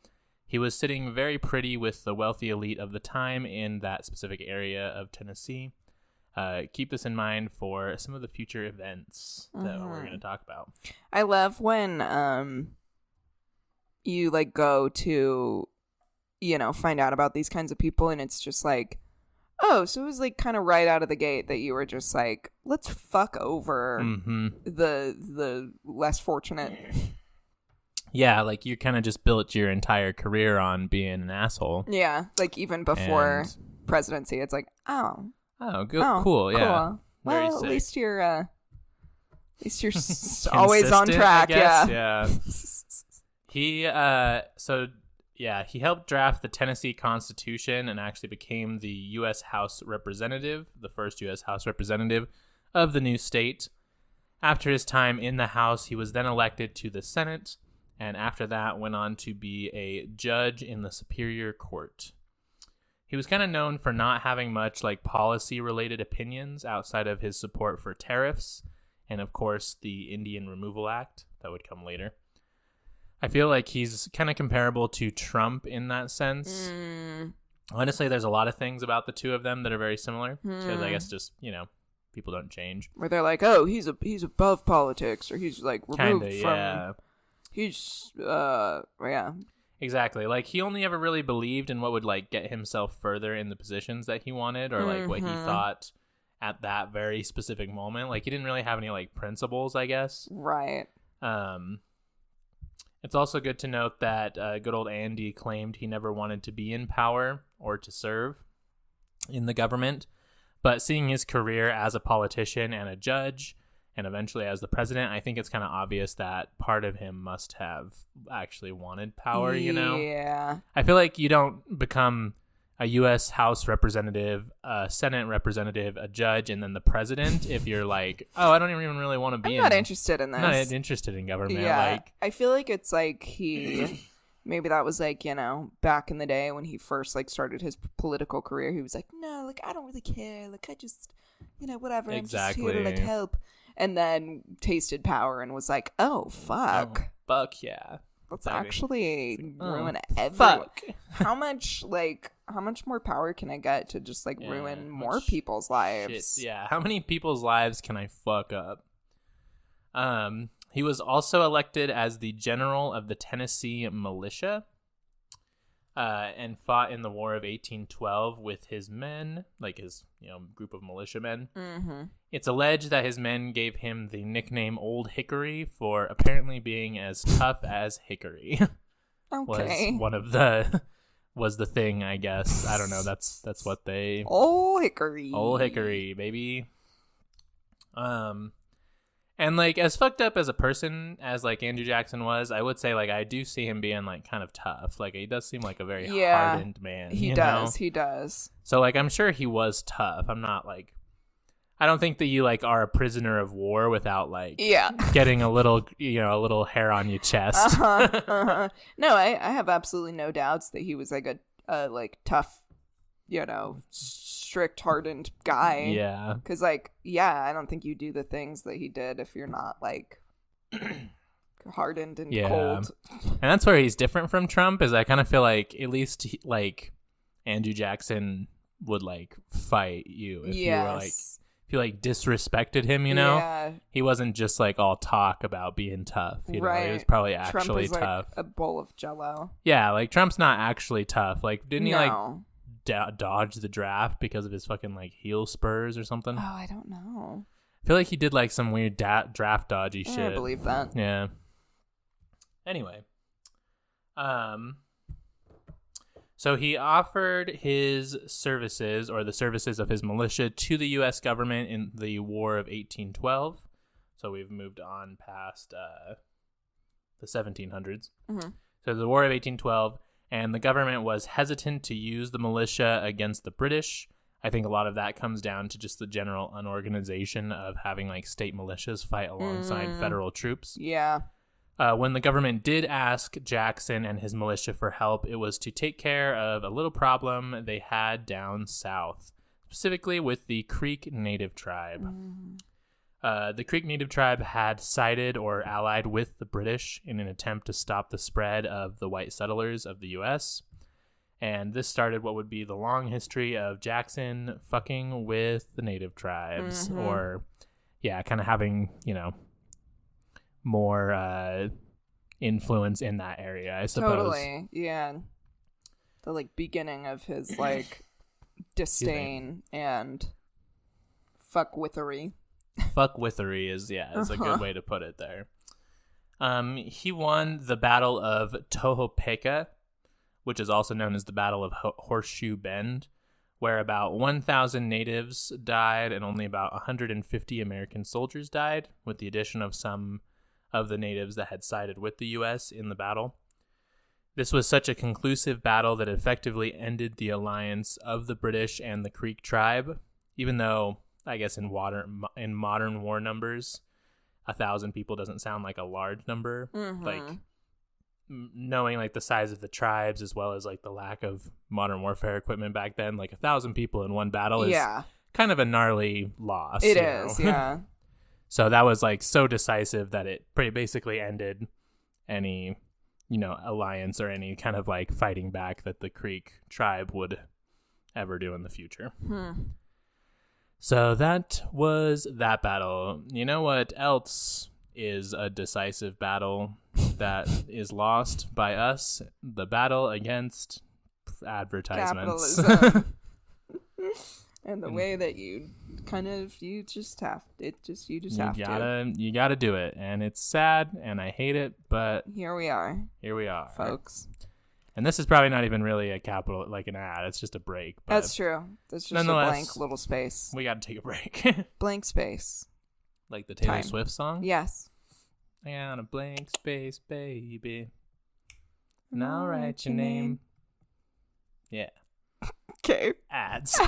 [SPEAKER 1] He was sitting very pretty with the wealthy elite of the time in that specific area of Tennessee. Keep this in mind for some of the future events that we're going to talk about.
[SPEAKER 3] I love when you like go to, find out about these kinds of people, and it's just like, oh, so it was like kind of right out of the gate that you were just like, let's fuck over the less fortunate.
[SPEAKER 1] Yeah, like you kind of just built your entire career on being an asshole.
[SPEAKER 3] Yeah, like even before presidency, it's like,
[SPEAKER 1] cool, yeah. Very
[SPEAKER 3] Well,
[SPEAKER 1] sick.
[SPEAKER 3] at least you're always on track.
[SPEAKER 1] I guess.
[SPEAKER 3] Yeah.
[SPEAKER 1] He helped draft the Tennessee Constitution and actually became the U.S. House Representative, the first U.S. House Representative of the new state. After his time in the House, he was then elected to the Senate, and after that went on to be a judge in the Superior Court. He was kind of known for not having much like policy-related opinions outside of his support for tariffs and, of course, the Indian Removal Act that would come later. I feel like he's kind of comparable to Trump in that sense. Honestly, there's a lot of things about the two of them that are very similar because I guess just, people don't change.
[SPEAKER 3] Where they're like, oh, he's above politics, or he's like removed
[SPEAKER 1] Kinda,
[SPEAKER 3] from.
[SPEAKER 1] yeah.
[SPEAKER 3] He's yeah.
[SPEAKER 1] Exactly. Like he only ever really believed in what would like get himself further in the positions that he wanted, or like what he thought at that very specific moment. Like he didn't really have any like principles, I guess.
[SPEAKER 3] Right.
[SPEAKER 1] It's also good to note that good old Andy claimed he never wanted to be in power or to serve in the government, but seeing his career as a politician and a judge and eventually as the president, I think it's kind of obvious that part of him must have actually wanted power,
[SPEAKER 3] Yeah.
[SPEAKER 1] I feel like you don't become a U.S. House representative, a Senate representative, a judge, and then the president if you're like, oh, I don't even really want to be
[SPEAKER 3] I'm not interested in this.
[SPEAKER 1] I'm not interested in government.
[SPEAKER 3] Yeah.
[SPEAKER 1] Like,
[SPEAKER 3] I feel like it's like maybe that was like, back in the day when he first like started his political career, he was like, no, like I don't really care. Like I just, whatever.
[SPEAKER 1] Exactly.
[SPEAKER 3] I'm just here to like help. And then tasted power and was like, oh, fuck.
[SPEAKER 1] oh, fuck yeah.
[SPEAKER 3] Let's
[SPEAKER 1] Exactly.
[SPEAKER 3] actually ruin every.
[SPEAKER 1] Fuck.
[SPEAKER 3] How much more power can I get to just like ruin more people's lives?
[SPEAKER 1] Shit. Yeah. How many people's lives can I fuck up? He was also elected as the general of the Tennessee militia, and fought in the War of 1812 with his men, like his group of militiamen.
[SPEAKER 3] Mm-hmm.
[SPEAKER 1] It's alleged that his men gave him the nickname Old Hickory for apparently being as tough as hickory.
[SPEAKER 3] Okay.
[SPEAKER 1] was the thing, I guess. I don't know. That's what they.
[SPEAKER 3] Old Hickory.
[SPEAKER 1] Old Hickory, baby. And like as fucked up as a person as like Andrew Jackson was, I would say like I do see him being like kind of tough. Like he does seem like a very hardened man.
[SPEAKER 3] He does.
[SPEAKER 1] So like I'm sure he was tough. I'm not like I don't think that you like are a prisoner of war without like getting a little a little hair on your chest.
[SPEAKER 3] No, I have absolutely no doubts that he was like a like tough, strict, hardened guy.
[SPEAKER 1] Yeah.
[SPEAKER 3] Because like, I don't think you do the things that he did if you're not like hardened and
[SPEAKER 2] Yeah.
[SPEAKER 3] cold.
[SPEAKER 2] And that's where he's different from Trump, is I kind of feel like at least like Andrew Jackson would like fight you if you were like, if you like disrespected him, you know?
[SPEAKER 3] Yeah.
[SPEAKER 2] He wasn't just like all talk about being tough, you know?
[SPEAKER 3] Right.
[SPEAKER 2] He was probably
[SPEAKER 3] Trump
[SPEAKER 2] actually
[SPEAKER 3] is
[SPEAKER 2] tough.
[SPEAKER 3] like a bowl of Jello.
[SPEAKER 2] Yeah, like Trump's not actually tough. Like, didn't he like
[SPEAKER 3] No.
[SPEAKER 2] dodge the draft because of his fucking like heel spurs or something?
[SPEAKER 3] Oh, I don't know.
[SPEAKER 2] I feel like he did like some weird draft dodgy shit.
[SPEAKER 3] I believe that.
[SPEAKER 2] Yeah. Anyway, so he offered his services, or the services of his militia, to the U.S. government in the War of 1812. So we've moved on past the 1700s.
[SPEAKER 3] Mm-hmm.
[SPEAKER 2] So the War of 1812, and the government was hesitant to use the militia against the British. I think a lot of that comes down to just the general unorganization of having like state militias fight alongside federal troops.
[SPEAKER 3] Yeah.
[SPEAKER 2] When the government did ask Jackson and his militia for help, it was to take care of a little problem they had down south, specifically with the Creek Native tribe. The Creek Native tribe had sided or allied with the British in an attempt to stop the spread of the white settlers of the U.S., and this started what would be the long history of Jackson fucking with the Native tribes, or, yeah, kind of having, you know, more influence in that area, I suppose.
[SPEAKER 3] Totally. Yeah. The like beginning of his like disdain and fuckwithery.
[SPEAKER 2] Fuckwithery is a good way to put it there. He won the Battle of Tohopeka, which is also known as the Battle of Horseshoe Bend, where about 1,000 natives died and only about 150 American soldiers died, with the addition of some of the natives that had sided with the U.S. in the battle. This was such a conclusive battle that effectively ended the alliance of the British and the Creek tribe, even though, I guess in modern war numbers, 1,000 people doesn't sound like a large number. Like, knowing like the size of the tribes as well as like the lack of modern warfare equipment back then, like 1,000 people in one battle is kind of a gnarly loss.
[SPEAKER 3] It is, yeah.
[SPEAKER 2] So that was like so decisive that it pretty basically ended any, you know, alliance or any kind of like fighting back that the Creek tribe would ever do in the future. So that was that battle. You know what else is a decisive battle that is lost by us? The battle against advertisements.
[SPEAKER 3] Capitalism. And the way that you just have to.
[SPEAKER 2] You gotta do it, and it's sad, and I hate it, but
[SPEAKER 3] Here we are,
[SPEAKER 2] folks. And this is probably not even really a capital, like an ad. It's just a break. But
[SPEAKER 3] that's true. That's just a blank little space.
[SPEAKER 2] We gotta take a break.
[SPEAKER 3] Blank space.
[SPEAKER 2] Like the Taylor Swift song?
[SPEAKER 3] Yes.
[SPEAKER 2] I got a blank space, baby. And I'll write your name. Yeah.
[SPEAKER 3] Okay.
[SPEAKER 2] Ads.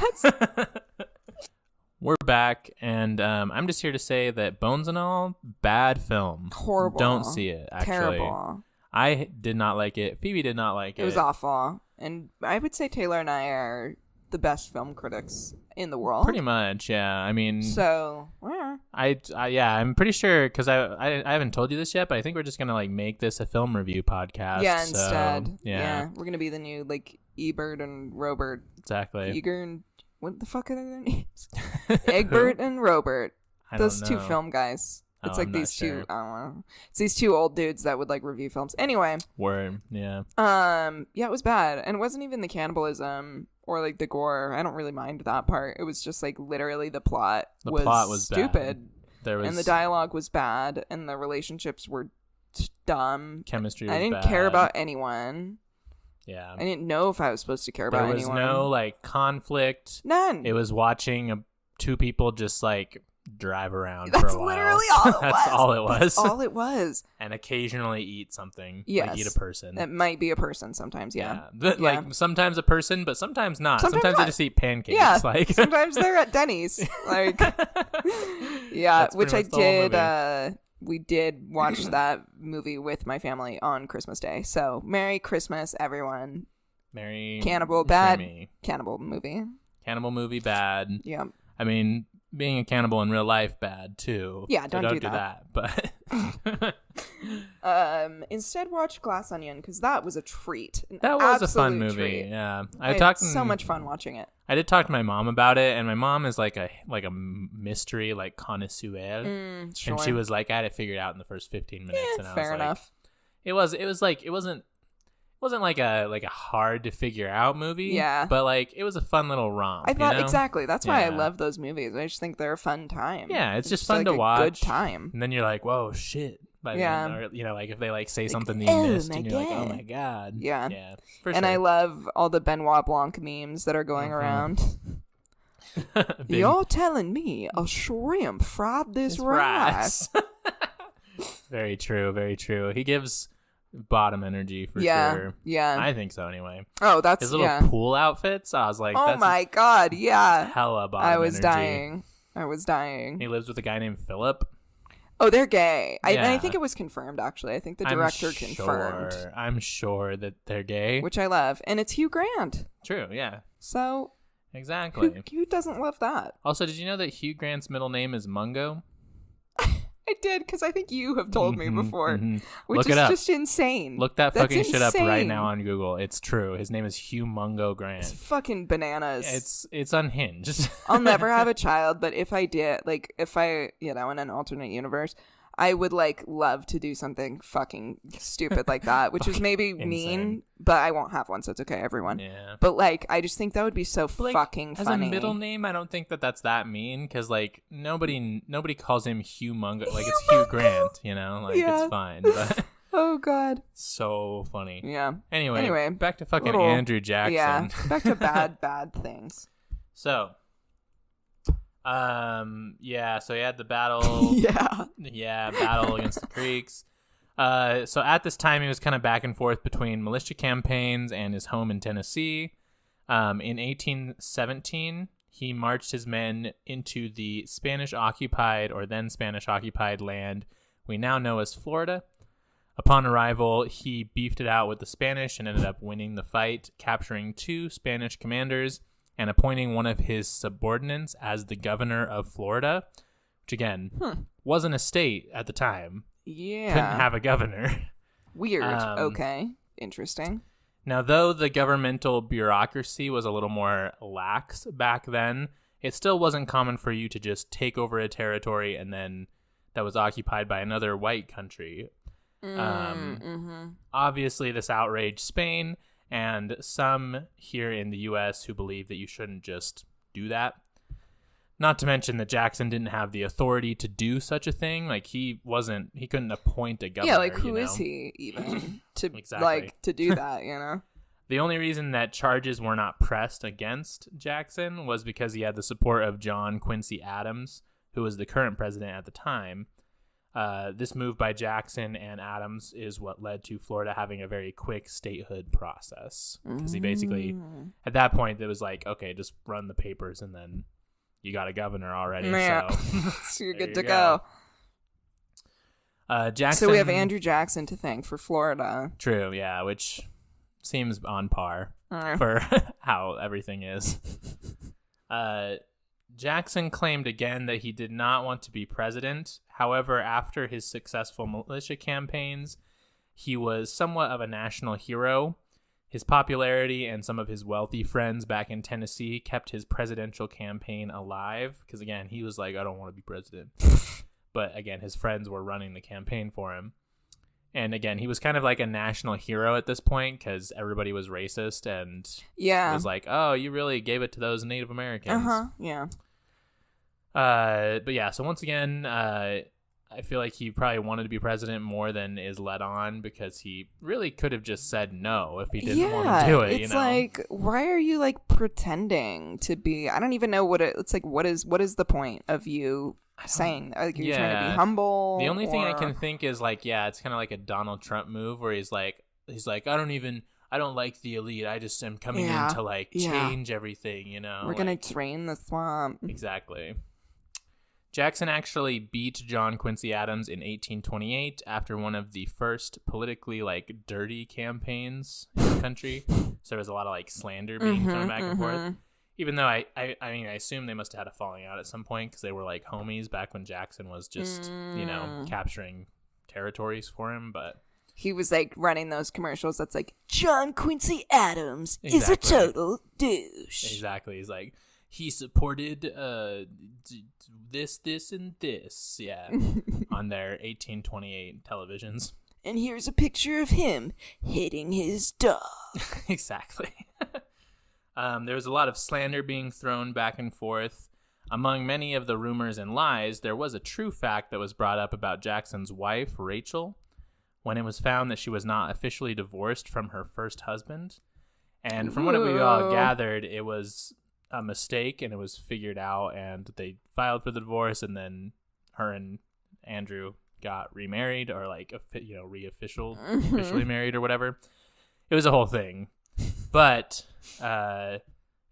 [SPEAKER 2] We're back, and I'm just here to say that Bones and All, bad film.
[SPEAKER 3] Horrible.
[SPEAKER 2] Don't see it, actually.
[SPEAKER 3] Terrible.
[SPEAKER 2] I did not like it. Phoebe did not like it.
[SPEAKER 3] It was awful. And I would say Taylor and I are the best film critics in the world.
[SPEAKER 2] Pretty much, yeah. I mean,
[SPEAKER 3] so yeah.
[SPEAKER 2] I'm pretty sure, because I haven't told you this yet, but I think we're just gonna like make this a film review podcast.
[SPEAKER 3] Yeah,
[SPEAKER 2] so,
[SPEAKER 3] instead.
[SPEAKER 2] Yeah,
[SPEAKER 3] we're gonna be the new like Ebert and Robert.
[SPEAKER 2] Exactly.
[SPEAKER 3] Eager and what the fuck are their names? Egbert and Robert. Those two film guys. It's like these two. I don't know. It's these two old dudes that would like review films. Anyway.
[SPEAKER 2] Word. Yeah.
[SPEAKER 3] Yeah, it was bad, and it wasn't even the cannibalism or like the gore. I don't really mind that part. It was just like literally the plot. The plot was stupid. And the dialogue was bad, and the relationships were dumb.
[SPEAKER 2] Chemistry was
[SPEAKER 3] I didn't
[SPEAKER 2] bad.
[SPEAKER 3] care about anyone.
[SPEAKER 2] Yeah.
[SPEAKER 3] I didn't know if I was supposed to care about anyone.
[SPEAKER 2] There was no like conflict.
[SPEAKER 3] None.
[SPEAKER 2] It was watching two people just like drive around
[SPEAKER 3] That's
[SPEAKER 2] for a while.
[SPEAKER 3] Literally all it was.
[SPEAKER 2] That's all it was.
[SPEAKER 3] That's all it was.
[SPEAKER 2] And occasionally eat something.
[SPEAKER 3] Yes.
[SPEAKER 2] Like eat a person.
[SPEAKER 3] That might be a person sometimes, yeah.
[SPEAKER 2] Like sometimes a person, but sometimes not. Sometimes they just eat pancakes.
[SPEAKER 3] Yeah.
[SPEAKER 2] Like
[SPEAKER 3] sometimes they're at Denny's. Like yeah, which I did we did watch that movie with my family on Christmas Day. So Merry Christmas, everyone.
[SPEAKER 2] Merry
[SPEAKER 3] Cannibal bad cannibal movie.
[SPEAKER 2] Cannibal movie bad.
[SPEAKER 3] Yeah.
[SPEAKER 2] I mean, being a cannibal in real life bad too.
[SPEAKER 3] Yeah, don't do
[SPEAKER 2] that. But
[SPEAKER 3] Instead, watch Glass Onion because that was a treat.
[SPEAKER 2] That was a fun
[SPEAKER 3] absolute
[SPEAKER 2] movie.
[SPEAKER 3] treat.
[SPEAKER 2] Yeah,
[SPEAKER 3] I had so much fun watching it.
[SPEAKER 2] I did talk to my mom about it, and my mom is like a mystery connoisseur,
[SPEAKER 3] Sure.
[SPEAKER 2] and she was like, I had it figured out in the first 15 minutes. And I
[SPEAKER 3] fair
[SPEAKER 2] was
[SPEAKER 3] enough.
[SPEAKER 2] Like, it wasn't like a hard to figure out movie.
[SPEAKER 3] Yeah.
[SPEAKER 2] But like it was a fun little romp.
[SPEAKER 3] I thought
[SPEAKER 2] you know?
[SPEAKER 3] exactly. That's why I
[SPEAKER 2] Yeah.
[SPEAKER 3] love those movies. I just think they're a fun time.
[SPEAKER 2] Yeah, it's just fun to
[SPEAKER 3] like
[SPEAKER 2] watch.
[SPEAKER 3] A good time.
[SPEAKER 2] And then you're like, whoa, shit. By
[SPEAKER 3] Yeah.
[SPEAKER 2] then, or like if they like say something that
[SPEAKER 3] oh
[SPEAKER 2] you missed,
[SPEAKER 3] my
[SPEAKER 2] and you're like, oh
[SPEAKER 3] God.
[SPEAKER 2] my god.
[SPEAKER 3] Yeah.
[SPEAKER 2] Yeah. For
[SPEAKER 3] And
[SPEAKER 2] sure.
[SPEAKER 3] I love all the Benoit Blanc memes that are going around. You're telling me a shrimp fried this rice?
[SPEAKER 2] Very true. Very true. He gives bottom energy for
[SPEAKER 3] Yeah.
[SPEAKER 2] sure.
[SPEAKER 3] Yeah.
[SPEAKER 2] I think so anyway.
[SPEAKER 3] Oh, that's
[SPEAKER 2] His little pool outfits. I was like,
[SPEAKER 3] Oh
[SPEAKER 2] that's
[SPEAKER 3] my god, yeah.
[SPEAKER 2] hella bottom
[SPEAKER 3] I was
[SPEAKER 2] energy.
[SPEAKER 3] dying.
[SPEAKER 2] He lives with a guy named Philip.
[SPEAKER 3] Oh, they're gay. And I
[SPEAKER 2] Yeah.
[SPEAKER 3] think it was confirmed, actually. I think the director confirmed.
[SPEAKER 2] I'm sure that they're gay.
[SPEAKER 3] Which I love. And it's Hugh Grant.
[SPEAKER 2] True, yeah.
[SPEAKER 3] So,
[SPEAKER 2] Exactly.
[SPEAKER 3] who doesn't love that?
[SPEAKER 2] Also, did you know that Hugh Grant's middle name is Mungo?
[SPEAKER 3] I did, because I think you have told me before.
[SPEAKER 2] Mhm.
[SPEAKER 3] Which
[SPEAKER 2] Look
[SPEAKER 3] is
[SPEAKER 2] it up.
[SPEAKER 3] just insane.
[SPEAKER 2] Look that
[SPEAKER 3] That's
[SPEAKER 2] fucking shit up right
[SPEAKER 3] insane.
[SPEAKER 2] now on Google. It's true. His name is Hugh Mungo
[SPEAKER 3] It's
[SPEAKER 2] Grant.
[SPEAKER 3] fucking bananas.
[SPEAKER 2] It's unhinged.
[SPEAKER 3] I'll never have a child, but if I did, like, if I, in an alternate universe, I would, love to do something fucking stupid like that, which is maybe
[SPEAKER 2] insane.
[SPEAKER 3] mean, but I won't have one, so it's okay, everyone.
[SPEAKER 2] Yeah.
[SPEAKER 3] But, I just think that would be so fucking
[SPEAKER 2] as
[SPEAKER 3] funny.
[SPEAKER 2] a middle name, I don't think that's that mean because nobody calls him Hugh Mungo. It's Hugh Grant,
[SPEAKER 3] Yeah.
[SPEAKER 2] it's fine. But
[SPEAKER 3] Oh, God.
[SPEAKER 2] so funny.
[SPEAKER 3] Yeah.
[SPEAKER 2] Anyway, back to fucking
[SPEAKER 3] little-
[SPEAKER 2] Andrew Jackson.
[SPEAKER 3] Yeah. Back to bad things.
[SPEAKER 2] So, so he had the battle. Battle against the Creeks. So at this time, he was kind of back and forth between militia campaigns and his home in Tennessee. In 1817, he marched his men into the Spanish-occupied or then Spanish-occupied land we now know as Florida. Upon arrival, he beefed it out with the Spanish and ended up winning the fight, capturing 2 Spanish commanders and appointing one of his subordinates as the governor of Florida, which again wasn't a state at the time.
[SPEAKER 3] Yeah.
[SPEAKER 2] Couldn't have a governor.
[SPEAKER 3] Weird. Okay. Interesting.
[SPEAKER 2] Now, though the governmental bureaucracy was a little more lax back then, it still wasn't common for you to just take over a territory and then that was occupied by another white country. Obviously, this outraged Spain and some here in the U.S. who believe that you shouldn't just do that. Not to mention that Jackson didn't have the authority to do such a thing. He couldn't appoint a governor.
[SPEAKER 3] Yeah, who is he even to
[SPEAKER 2] Exactly.
[SPEAKER 3] to do that,
[SPEAKER 2] The only reason that charges were not pressed against Jackson was because he had the support of John Quincy Adams, who was the current president at the time. This move by Jackson and Adams is what led to Florida having a very quick statehood process. Because he basically, at that point, it was like, okay, just run the papers and then you got a governor already.
[SPEAKER 3] Yeah.
[SPEAKER 2] So,
[SPEAKER 3] So you're
[SPEAKER 2] there
[SPEAKER 3] good
[SPEAKER 2] you
[SPEAKER 3] to go.
[SPEAKER 2] Jackson.
[SPEAKER 3] So we have Andrew Jackson to thank for Florida.
[SPEAKER 2] True, yeah, which seems on par
[SPEAKER 3] Mm.
[SPEAKER 2] for how everything is. Jackson claimed again that he did not want to be president. However, after his successful militia campaigns, he was somewhat of a national hero. His popularity and some of his wealthy friends back in Tennessee kept his presidential campaign alive. Because again, he was like, I don't want to be president. But again, his friends were running the campaign for him. And again, he was kind of like a national hero at this point because everybody was racist and it was like, oh, you really gave it to those Native Americans.
[SPEAKER 3] Yeah.
[SPEAKER 2] But yeah, so once again, I feel like he probably wanted to be president more than is let on because he really could have just said no if he didn't want to do it.
[SPEAKER 3] It's like, why are you pretending to be? I don't even know what it's like. What is the point of you saying? You're trying to be humble.
[SPEAKER 2] The only thing I can think is it's kind of like a Donald Trump move where he's like, I don't like the elite. I just am coming in to change everything.
[SPEAKER 3] We're gonna drain the swamp.
[SPEAKER 2] Exactly. Jackson actually beat John Quincy Adams in 1828 after one of the first politically dirty campaigns in the country. So there was a lot of slander being thrown back and forth. Even though I assume they must have had a falling out at some point because they were homies back when Jackson was just capturing
[SPEAKER 1] territories for him, but
[SPEAKER 3] he was like running those commercials that's like, John Quincy Adams
[SPEAKER 1] Exactly.
[SPEAKER 3] is a total douche.
[SPEAKER 1] exactly, he's like, he supported this, and this, yeah, on their 1828 televisions.
[SPEAKER 3] And here's a picture of him hitting his dog.
[SPEAKER 1] Exactly. There was a lot of slander being thrown back and forth. Among many of the rumors and lies, there was a true fact that was brought up about Jackson's wife, Rachel, when it was found that she was not officially divorced from her first husband. And from what we all gathered, it was a mistake, and it was figured out, and they filed for the divorce, and then her and Andrew got remarried, or like, officially married or whatever. It was a whole thing. But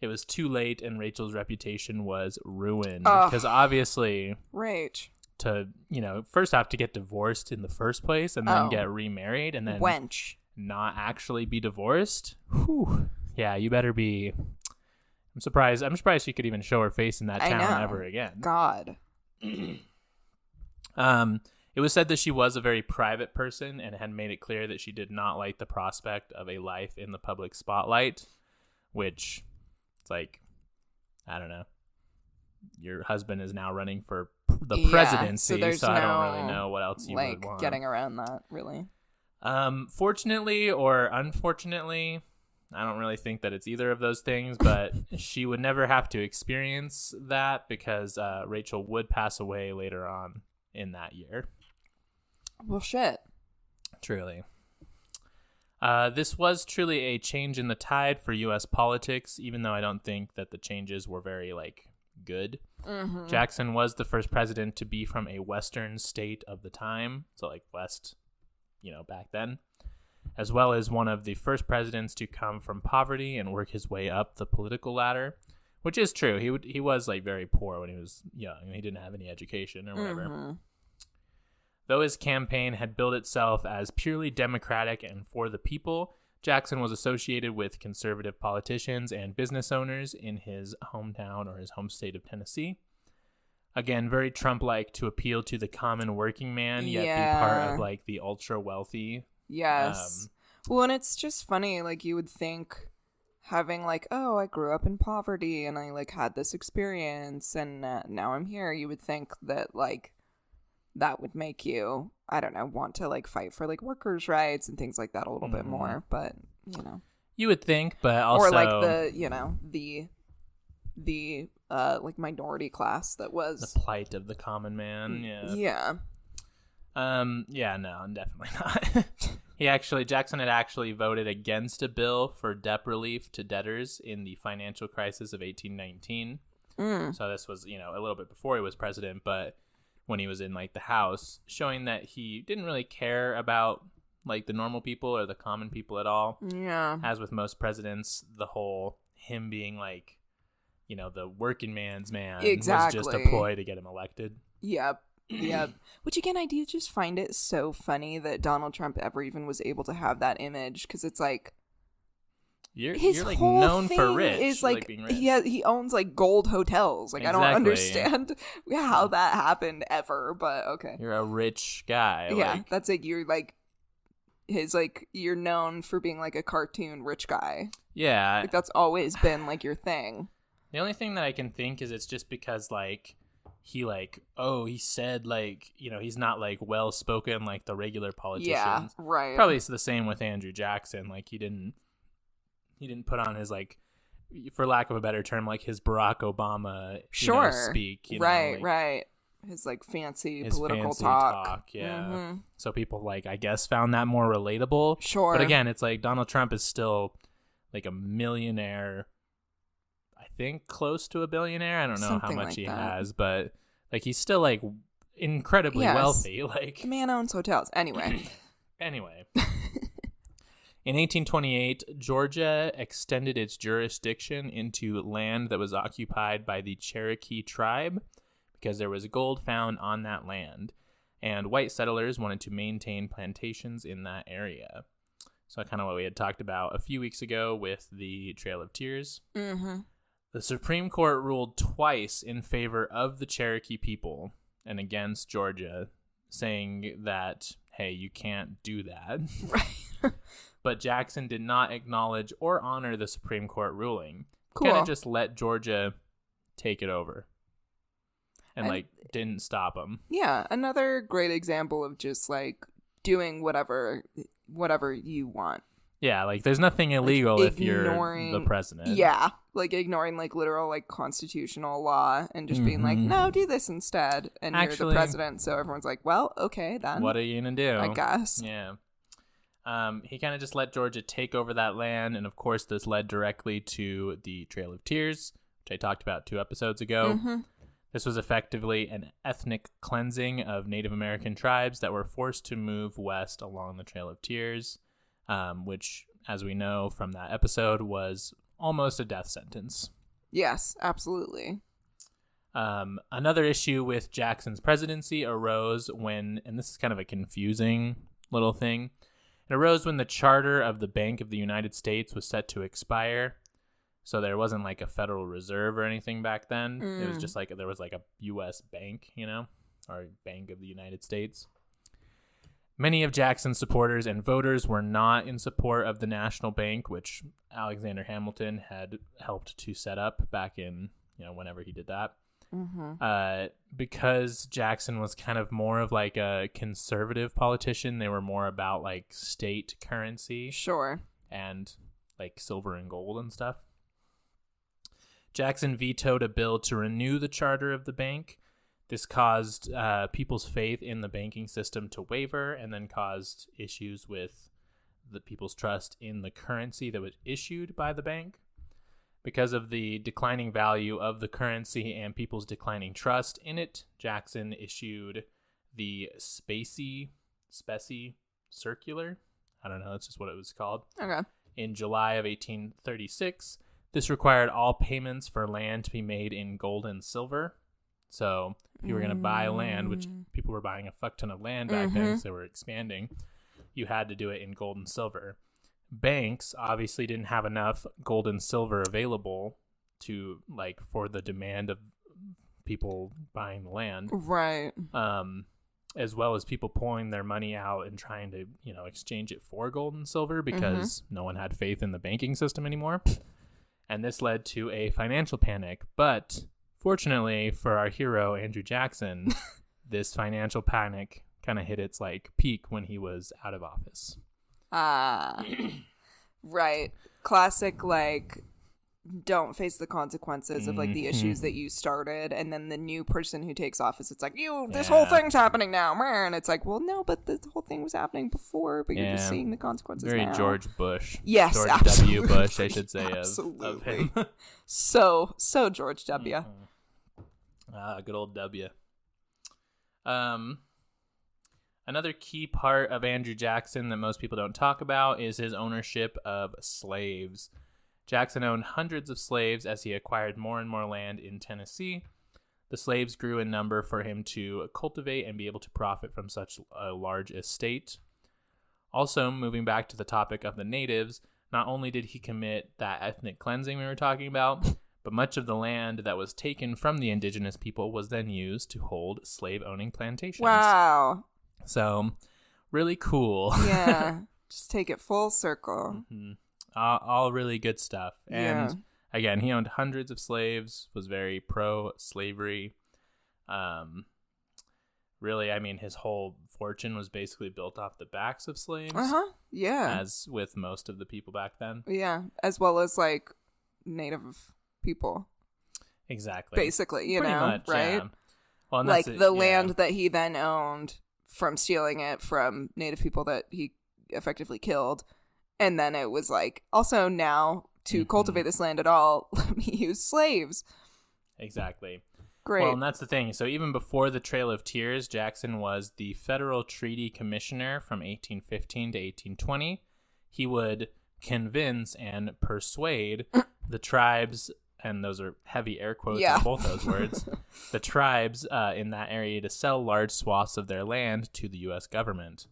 [SPEAKER 1] it was too late, and Rachel's reputation was ruined. Because obviously,
[SPEAKER 3] Rach.
[SPEAKER 1] to, first have to get divorced in the first place, and then get remarried, and then
[SPEAKER 3] wench.
[SPEAKER 1] Not actually be divorced. Whew. Yeah, you better be. I'm surprised she could even show her face in that town ever again.
[SPEAKER 3] God.
[SPEAKER 1] It was said that she was a very private person and had made it clear that she did not like the prospect of a life in the public spotlight, which it's like, I don't know. Your husband is now running for the presidency, so I don't really know what else you would want.
[SPEAKER 3] Getting around that, really.
[SPEAKER 1] Fortunately or unfortunately, I don't really think that it's either of those things, but she would never have to experience that because Rachel would pass away later on in that year.
[SPEAKER 3] Well, shit.
[SPEAKER 1] Truly. This was truly a change in the tide for U.S. politics, even though I don't think that the changes were very, good.
[SPEAKER 3] Mm-hmm.
[SPEAKER 1] Jackson was the first president to be from a Western state of the time, so, West, back then, as well as one of the first presidents to come from poverty and work his way up the political ladder, which is true. He was, very poor when he was young. He didn't have any education or whatever.
[SPEAKER 3] Mm-hmm.
[SPEAKER 1] Though his campaign had billed itself as purely democratic and for the people, Jackson was associated with conservative politicians and business owners in his hometown or his home state of Tennessee. Again, very Trump-like to appeal to the common working man, yet be part of, the ultra-wealthy.
[SPEAKER 3] Yes. Well, and it's just funny, you would think having, I grew up in poverty and I, had this experience and now I'm here, you would think that, that would make you, I don't know, want to fight for workers' rights and things like that a little bit more. But
[SPEAKER 1] you would think, but also,
[SPEAKER 3] or the minority class that was
[SPEAKER 1] the plight of the common man.
[SPEAKER 3] Yeah.
[SPEAKER 1] No, definitely not. Jackson had actually voted against a bill for debt relief to debtors in the financial crisis of 1819. So this was a little bit before he was president, but when he was in the House, showing that he didn't really care about the normal people or the common people at all.
[SPEAKER 3] Yeah.
[SPEAKER 1] As with most presidents, the whole him being the working man's man was just a ploy to get him elected.
[SPEAKER 3] Yep. Which again, I do just find it so funny that Donald Trump ever even was able to have that image, because it's
[SPEAKER 1] You're
[SPEAKER 3] whole
[SPEAKER 1] known
[SPEAKER 3] thing
[SPEAKER 1] for rich.
[SPEAKER 3] is
[SPEAKER 1] being rich.
[SPEAKER 3] he owns gold hotels.
[SPEAKER 1] Exactly.
[SPEAKER 3] I don't understand how that happened ever, but okay.
[SPEAKER 1] You're a rich guy.
[SPEAKER 3] Yeah, that's you're you're known for being a cartoon rich guy.
[SPEAKER 1] Yeah.
[SPEAKER 3] That's always been your thing.
[SPEAKER 1] The only thing that I can think is it's just because he he said he's not well spoken like the regular politicians.
[SPEAKER 3] Yeah, right.
[SPEAKER 1] Probably it's the same with Andrew Jackson. He didn't put on his for lack of a better term, his Barack Obama speak.
[SPEAKER 3] Right. His fancy political talk.
[SPEAKER 1] Yeah.
[SPEAKER 3] Mm-hmm.
[SPEAKER 1] So people I guess found that more relatable.
[SPEAKER 3] Sure.
[SPEAKER 1] But again, it's Donald Trump is still a millionaire. I think close to a billionaire. I don't know
[SPEAKER 3] Something
[SPEAKER 1] how much he
[SPEAKER 3] that.
[SPEAKER 1] has, but he's still incredibly wealthy.
[SPEAKER 3] The man owns hotels. Anyway.
[SPEAKER 1] In 1828, Georgia extended its jurisdiction into land that was occupied by the Cherokee tribe because there was gold found on that land, and white settlers wanted to maintain plantations in that area. So kind of what we had talked about a few weeks ago with the Trail of Tears.
[SPEAKER 3] Mm-hmm.
[SPEAKER 1] The Supreme Court ruled twice in favor of the Cherokee people and against Georgia, saying that, hey, you can't do that.
[SPEAKER 3] Right.
[SPEAKER 1] But Jackson did not acknowledge or honor the Supreme Court ruling.
[SPEAKER 3] Cool.
[SPEAKER 1] Kind of just let Georgia take it over. And like didn't stop him.
[SPEAKER 3] Yeah, another great example of just like doing whatever you want.
[SPEAKER 1] Yeah, like there's nothing illegal
[SPEAKER 3] like
[SPEAKER 1] if you're the president.
[SPEAKER 3] Yeah, like ignoring like literal like constitutional law and just being like, no, do this instead. And you're the president, so everyone's like, well, okay then.
[SPEAKER 1] What are you gonna do?
[SPEAKER 3] I guess.
[SPEAKER 1] Yeah. He kind of just let Georgia take over that land, and of course this led directly to the Trail of Tears, which I talked about 2 episodes ago.
[SPEAKER 3] Mm-hmm.
[SPEAKER 1] This was effectively an ethnic cleansing of Native American tribes that were forced to move west along the Trail of Tears, which, as we know from that episode, was almost a death sentence.
[SPEAKER 3] Yes, absolutely.
[SPEAKER 1] Another issue with Jackson's presidency arose when, and this is kind of a confusing little thing, it arose when the charter of the Bank of the United States was set to expire. So there wasn't like a Federal Reserve or anything back then. It was just like there was like a U.S. bank, you know, or Bank of the United States. Many of Jackson's supporters and voters were not in support of the national bank, which Alexander Hamilton had helped to set up back in, you know, whenever he did that. Mm-hmm. Because Jackson was kind of more of like a conservative politician, they were more about like state currency.
[SPEAKER 3] Sure.
[SPEAKER 1] And like silver and gold and stuff. Jackson vetoed a bill to renew the charter of the bank. This caused people's faith in the banking system to waver and then caused issues with the people's trust in the currency that was issued by the bank. Because of the declining value of the currency and people's declining trust in it, Jackson issued the Specie Circular. I don't know, that's just what it was called.
[SPEAKER 3] Okay.
[SPEAKER 1] In July of 1836. This required all payments for land to be made in gold and silver. So if you were going to buy land, which people were buying a fuck ton of land back then because they were expanding, you had to do it in gold and silver. Banks obviously didn't have enough gold and silver available to like for the demand of people buying the land.
[SPEAKER 3] Right.
[SPEAKER 1] As well as people pulling their money out and trying to, you know, exchange it for gold and silver because no one had faith in the banking system anymore. And this led to a financial panic. But fortunately for our hero, Andrew Jackson, this financial panic kind of hit its like peak when he was out of office.
[SPEAKER 3] Right. Classic, like, don't face the consequences of like the issues that you started, and then the new person who takes office, it's like, this whole thing's happening now, and it's like, well, no, but this whole thing was happening before, but you're just seeing the consequences
[SPEAKER 1] Very
[SPEAKER 3] now.
[SPEAKER 1] George Bush.
[SPEAKER 3] Yes,
[SPEAKER 1] George
[SPEAKER 3] absolutely.
[SPEAKER 1] W. Bush, I should say,
[SPEAKER 3] Absolutely.
[SPEAKER 1] of him.
[SPEAKER 3] so George W.
[SPEAKER 1] Good old W. Another key part of Andrew Jackson that most people don't talk about is his ownership of slaves. Jackson owned hundreds of slaves as he acquired more and more land in Tennessee. The slaves grew in number for him to cultivate and be able to profit from such a large estate. Also, moving back to the topic of the natives, not only did he commit that ethnic cleansing we were talking about, but much of the land that was taken from the indigenous people was then used to hold slave-owning plantations.
[SPEAKER 3] Wow.
[SPEAKER 1] So, really cool.
[SPEAKER 3] Yeah. Just take it full circle.
[SPEAKER 1] Mm-hmm. All really good stuff. And again, he owned hundreds of slaves, was very pro-slavery. Really, I mean, his whole fortune was basically built off the backs of slaves.
[SPEAKER 3] Yeah.
[SPEAKER 1] As with most of the people back then.
[SPEAKER 3] Yeah. As well as, like, native people.
[SPEAKER 1] Exactly.
[SPEAKER 3] Basically, you
[SPEAKER 1] Pretty
[SPEAKER 3] know,
[SPEAKER 1] much,
[SPEAKER 3] right?
[SPEAKER 1] Yeah. Well, and
[SPEAKER 3] like, the land that he then owned from stealing it from native people that he effectively killed. And then it was like, also now, to cultivate this land at all, let me use slaves.
[SPEAKER 1] Exactly.
[SPEAKER 3] Great.
[SPEAKER 1] Well, and that's the thing. So even before the Trail of Tears, Jackson was the Federal Treaty Commissioner from 1815 to 1820. He would convince and persuade the tribes, and those are heavy air quotes on both those words, the tribes in that area to sell large swaths of their land to the U.S. government.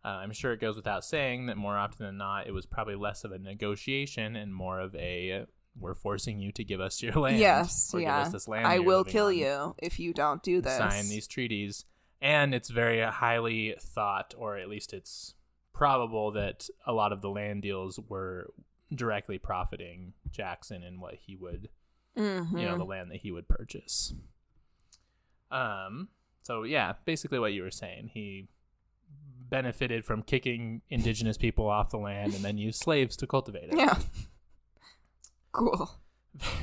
[SPEAKER 1] I'm sure it goes without saying that more often than not, it was probably less of a negotiation and more of a, we're forcing you to give us your land.
[SPEAKER 3] Yes,
[SPEAKER 1] or give us this land
[SPEAKER 3] I
[SPEAKER 1] you're
[SPEAKER 3] will
[SPEAKER 1] living
[SPEAKER 3] kill
[SPEAKER 1] on.
[SPEAKER 3] you if you don't do this.
[SPEAKER 1] Sign these treaties. And it's very highly thought, or at least it's probable, that a lot of the land deals were directly profiting Jackson in what he would, the land that he would purchase. So yeah, basically what you were saying. He benefited from kicking indigenous people off the land and then used slaves to cultivate it.
[SPEAKER 3] Yeah. Cool.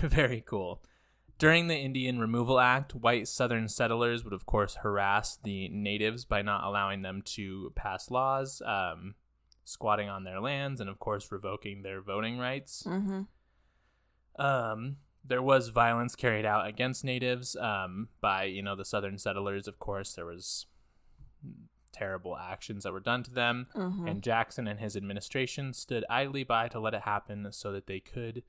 [SPEAKER 1] Very cool. During the Indian Removal Act, white Southern settlers would, of course, harass the natives by not allowing them to pass laws, squatting on their lands, and, of course, revoking their voting rights. There was violence carried out against natives by, the Southern settlers. Of course, there was terrible actions that were done to them, and Jackson and his administration stood idly by to let it happen so that they could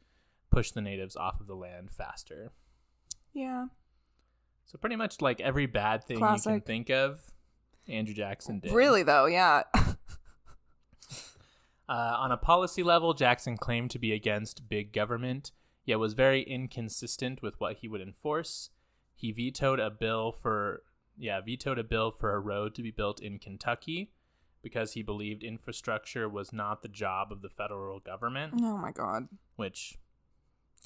[SPEAKER 1] push the natives off of the land faster.
[SPEAKER 3] Yeah.
[SPEAKER 1] So pretty much like every bad thing you can think of, Andrew Jackson did.
[SPEAKER 3] Really, though, yeah.
[SPEAKER 1] On a policy level, Jackson claimed to be against big government, yet was very inconsistent with what he would enforce. He vetoed a bill for a road to be built in Kentucky because he believed infrastructure was not the job of the federal government.
[SPEAKER 3] Oh my God.
[SPEAKER 1] Which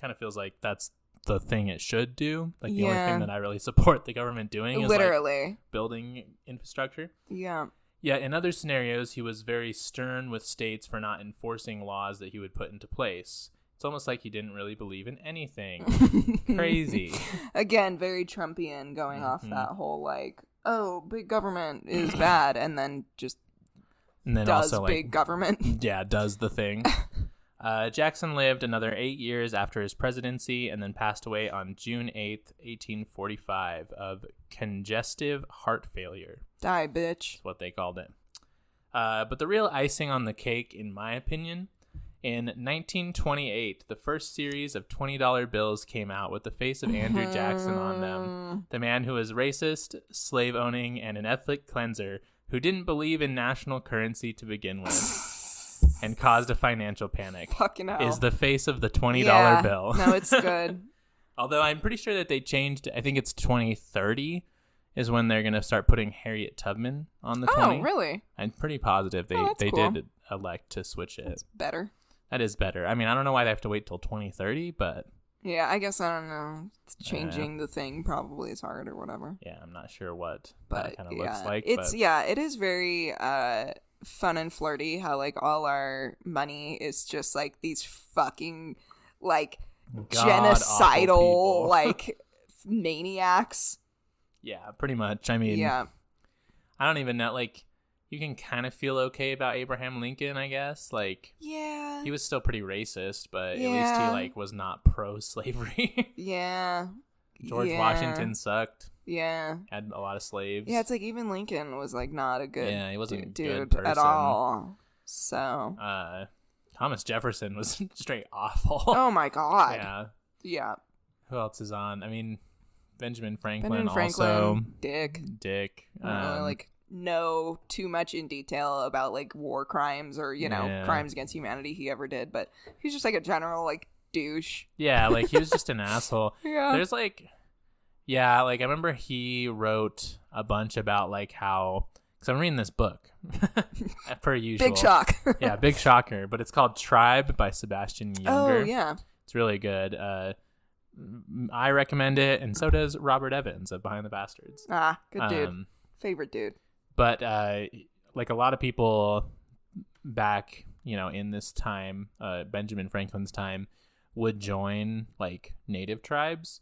[SPEAKER 1] kind of feels like that's the thing it should do. Like the only thing that I really support the government doing is like building infrastructure.
[SPEAKER 3] Yeah.
[SPEAKER 1] Yeah, in other scenarios, he was very stern with states for not enforcing laws that he would put into place. It's almost like he didn't really believe in anything. Crazy.
[SPEAKER 3] Again, very Trumpian, going off that whole like, oh, big government is bad, and then just does also, big government.
[SPEAKER 1] Yeah, does the thing. Jackson lived another 8 years after his presidency and then passed away on June 8th, 1845 of congestive heart failure.
[SPEAKER 3] Die, bitch.
[SPEAKER 1] That's what they called it. But the real icing on the cake, in my opinion, in 1928, the first series of $20 bills came out with the face of Andrew Jackson on them. The man who was racist, slave-owning, and an ethnic cleanser who didn't believe in national currency to begin with. And caused a financial panic.
[SPEAKER 3] Fucking hell.
[SPEAKER 1] Is the face of the $20 bill.
[SPEAKER 3] No, it's good.
[SPEAKER 1] Although I'm pretty sure that they changed, I think it's 2030 is when they're going to start putting Harriet Tubman on the 20.
[SPEAKER 3] Oh, really?
[SPEAKER 1] I'm pretty positive they
[SPEAKER 3] cool.
[SPEAKER 1] did elect to switch it.
[SPEAKER 3] That's better.
[SPEAKER 1] That is better. I mean, I don't know why they have to wait till 2030, but...
[SPEAKER 3] Yeah, I guess, I don't know. Changing the thing probably is hard or whatever.
[SPEAKER 1] Yeah, I'm not sure what that kind of looks like.
[SPEAKER 3] It is very... fun and flirty how like all our money is just like these fucking like genocidal like maniacs.
[SPEAKER 1] Yeah, pretty much. I mean, I don't even know, like, you can kind of feel okay about Abraham Lincoln, I guess. Like, he was still pretty racist, but at least he like was not pro-slavery. George Washington sucked.
[SPEAKER 3] Yeah.
[SPEAKER 1] Had a lot of slaves.
[SPEAKER 3] Yeah, it's like even Lincoln was like not a good
[SPEAKER 1] he wasn't a
[SPEAKER 3] dude
[SPEAKER 1] good person
[SPEAKER 3] at all. So
[SPEAKER 1] Thomas Jefferson was straight awful.
[SPEAKER 3] Oh my God.
[SPEAKER 1] Yeah.
[SPEAKER 3] Yeah.
[SPEAKER 1] Who else is on? I mean, Benjamin Franklin also.
[SPEAKER 3] Dick.
[SPEAKER 1] I
[SPEAKER 3] don't really like know too much in detail about like war crimes or, crimes against humanity he ever did, but he's just like a general like douche.
[SPEAKER 1] Yeah, like he was just an asshole.
[SPEAKER 3] Yeah.
[SPEAKER 1] There's like I remember he wrote a bunch about like how, because I'm reading this book per usual.
[SPEAKER 3] Big shock.
[SPEAKER 1] Yeah, big shocker. But it's called Tribe by Sebastian Junger.
[SPEAKER 3] Oh, yeah.
[SPEAKER 1] It's really good. I recommend it, and so does Robert Evans of Behind the Bastards.
[SPEAKER 3] Ah, good dude. Favorite dude.
[SPEAKER 1] But like a lot of people back, in this time, Benjamin Franklin's time, would join like native tribes.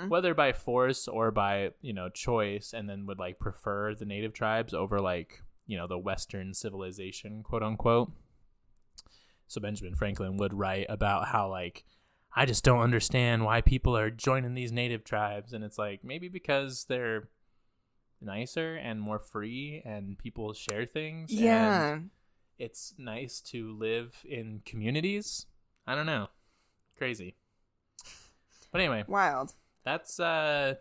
[SPEAKER 1] Whether by force or by, choice, and then would like prefer the native tribes over like, the Western civilization, quote unquote. So Benjamin Franklin would write about how like, I just don't understand why people are joining these native tribes. And it's like, maybe because they're nicer and more free and people share things.
[SPEAKER 3] Yeah.
[SPEAKER 1] And it's nice to live in communities. I don't know. Crazy. But anyway.
[SPEAKER 3] Wild.
[SPEAKER 1] That's my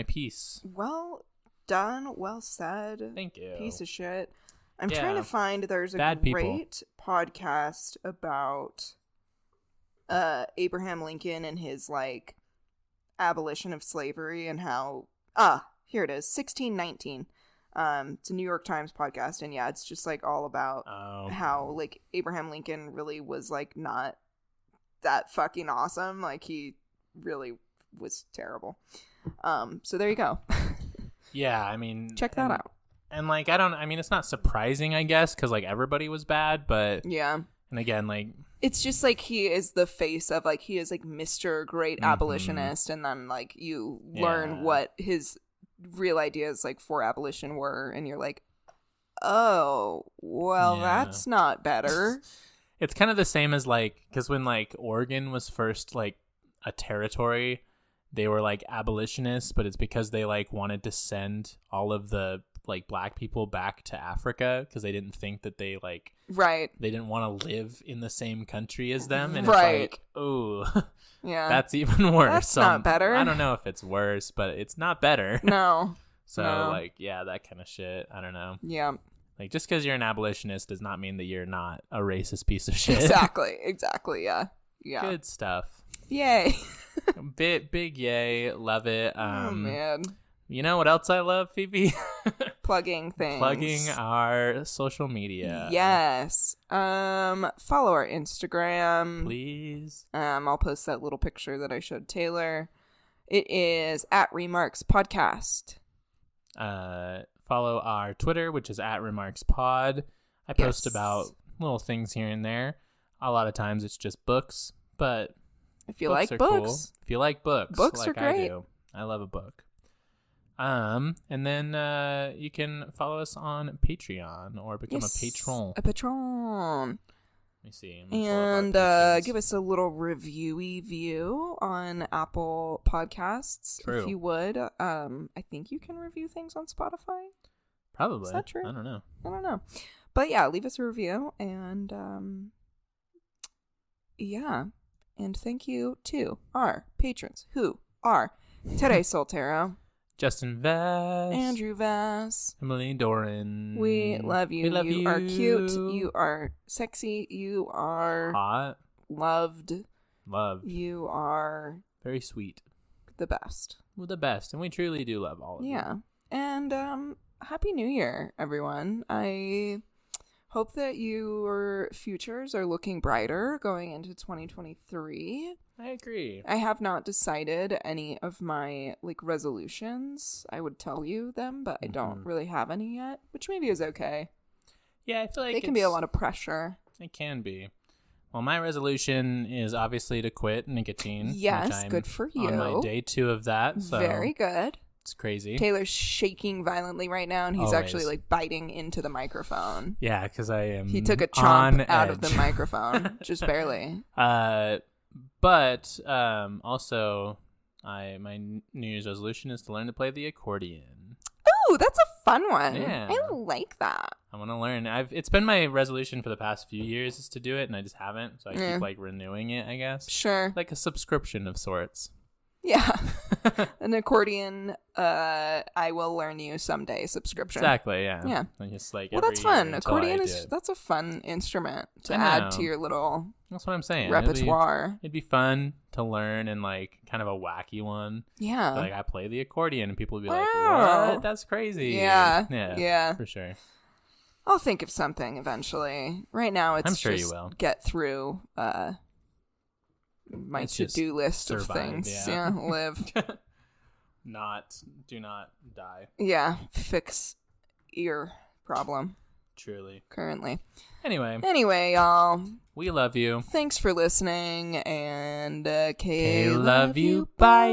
[SPEAKER 1] piece.
[SPEAKER 3] Well done, well said.
[SPEAKER 1] Thank you.
[SPEAKER 3] Piece of shit. I'm trying to find there's a great podcast about Abraham Lincoln and his like abolition of slavery and how here it is, 1619. It's a New York Times podcast, and yeah, it's just like all about how like Abraham Lincoln really was like not that fucking awesome. Like he really was terrible. So there you go.
[SPEAKER 1] Yeah, I mean,
[SPEAKER 3] check that out.
[SPEAKER 1] And like I mean, it's not surprising, I guess, because like everybody was bad, but
[SPEAKER 3] yeah.
[SPEAKER 1] And again, like
[SPEAKER 3] it's just like he is the face of like he is like Mr. Great Abolitionist, and then like you learn what his real ideas like for abolition were, and you're like, oh, well, that's not better.
[SPEAKER 1] It's kind of the same as like, because when like Oregon was first like a territory, they were like abolitionists, but it's because they like wanted to send all of the like black people back to Africa because they didn't think that they like they didn't want to live in the same country as them, and it's like, oh yeah, that's even worse.
[SPEAKER 3] That's not better.
[SPEAKER 1] I don't know if it's worse, but it's not better.
[SPEAKER 3] No.
[SPEAKER 1] So like, yeah, that kind of shit. I don't know.
[SPEAKER 3] Yeah.
[SPEAKER 1] Like, just because you're an abolitionist does not mean that you're not a racist piece of shit.
[SPEAKER 3] Exactly. Yeah.
[SPEAKER 1] Good stuff.
[SPEAKER 3] Yay.
[SPEAKER 1] Big yay. Love it.
[SPEAKER 3] Oh man.
[SPEAKER 1] You know what else I love, Phoebe?
[SPEAKER 3] Plugging things.
[SPEAKER 1] Plugging our social media.
[SPEAKER 3] Yes. Follow our Instagram.
[SPEAKER 1] Please.
[SPEAKER 3] I'll post that little picture that I showed Taylor. It is @Remarks Podcast.
[SPEAKER 1] Follow our Twitter, which is @RemarksPod. I post about little things here and there. A lot of times it's just books, but
[SPEAKER 3] if you like books,
[SPEAKER 1] cool. If you like books
[SPEAKER 3] like
[SPEAKER 1] are great.
[SPEAKER 3] I do,
[SPEAKER 1] I love a book. And then you can follow us on Patreon or become a patron.
[SPEAKER 3] A patron.
[SPEAKER 1] Let me see.
[SPEAKER 3] And give us a little reviewy view on Apple Podcasts.
[SPEAKER 1] True.
[SPEAKER 3] If you would. I think you can review things on Spotify.
[SPEAKER 1] Probably.
[SPEAKER 3] Is that true?
[SPEAKER 1] I don't know.
[SPEAKER 3] But yeah, leave us a review. And yeah. And thank you to our patrons who are Tere Soltero,
[SPEAKER 1] Justin Vass,
[SPEAKER 3] Andrew Vass,
[SPEAKER 1] Emily Doran.
[SPEAKER 3] We love you.
[SPEAKER 1] We love you.
[SPEAKER 3] You are cute. You are sexy. You are
[SPEAKER 1] hot.
[SPEAKER 3] Loved.
[SPEAKER 1] You
[SPEAKER 3] are
[SPEAKER 1] very sweet.
[SPEAKER 3] The best.
[SPEAKER 1] We're the best, and we truly do love all of you.
[SPEAKER 3] Yeah. And Happy New Year, everyone. I hope that your futures are looking brighter going into 2023.
[SPEAKER 1] I agree.
[SPEAKER 3] I have not decided any of my resolutions. I would tell you them, but I don't really have any yet, which maybe is okay.
[SPEAKER 1] Yeah, I feel like
[SPEAKER 3] it can be a lot of pressure.
[SPEAKER 1] It can be. Well, my resolution is obviously to quit nicotine.
[SPEAKER 3] Yes, good for you.
[SPEAKER 1] On my day 2 of that. So
[SPEAKER 3] very good.
[SPEAKER 1] It's crazy.
[SPEAKER 3] Taylor's shaking violently right now, and he's actually biting into the microphone.
[SPEAKER 1] Yeah, because I am.
[SPEAKER 3] He took a chomp out of the microphone, just barely.
[SPEAKER 1] But also, my New Year's resolution is to learn to play the accordion.
[SPEAKER 3] Ooh, that's a fun one.
[SPEAKER 1] Yeah,
[SPEAKER 3] I like that.
[SPEAKER 1] I want to learn. It's been my resolution for the past few years is to do it, and I just haven't. So I keep renewing it, I guess.
[SPEAKER 3] Sure.
[SPEAKER 1] Like a subscription of sorts.
[SPEAKER 3] Yeah. An accordion, I will learn you someday subscription.
[SPEAKER 1] Exactly, yeah.
[SPEAKER 3] Yeah.
[SPEAKER 1] And just
[SPEAKER 3] that's fun. Accordion that's a fun instrument to add to your little
[SPEAKER 1] That's what I'm saying.
[SPEAKER 3] Repertoire.
[SPEAKER 1] It'd be fun to learn, and kind of a wacky one.
[SPEAKER 3] Yeah.
[SPEAKER 1] I play the accordion, and people would be like, what? That's crazy.
[SPEAKER 3] Yeah.
[SPEAKER 1] Yeah. For sure.
[SPEAKER 3] I'll think of something eventually. Right now it's
[SPEAKER 1] I'm sure
[SPEAKER 3] just
[SPEAKER 1] you will.
[SPEAKER 3] Get through my to-do list of things. Yeah, live.
[SPEAKER 1] Do not die.
[SPEAKER 3] Yeah, fix ear problem.
[SPEAKER 1] Truly.
[SPEAKER 3] Currently.
[SPEAKER 1] Anyway,
[SPEAKER 3] y'all.
[SPEAKER 1] We love you.
[SPEAKER 3] Thanks for listening, and
[SPEAKER 1] K love you. Bye.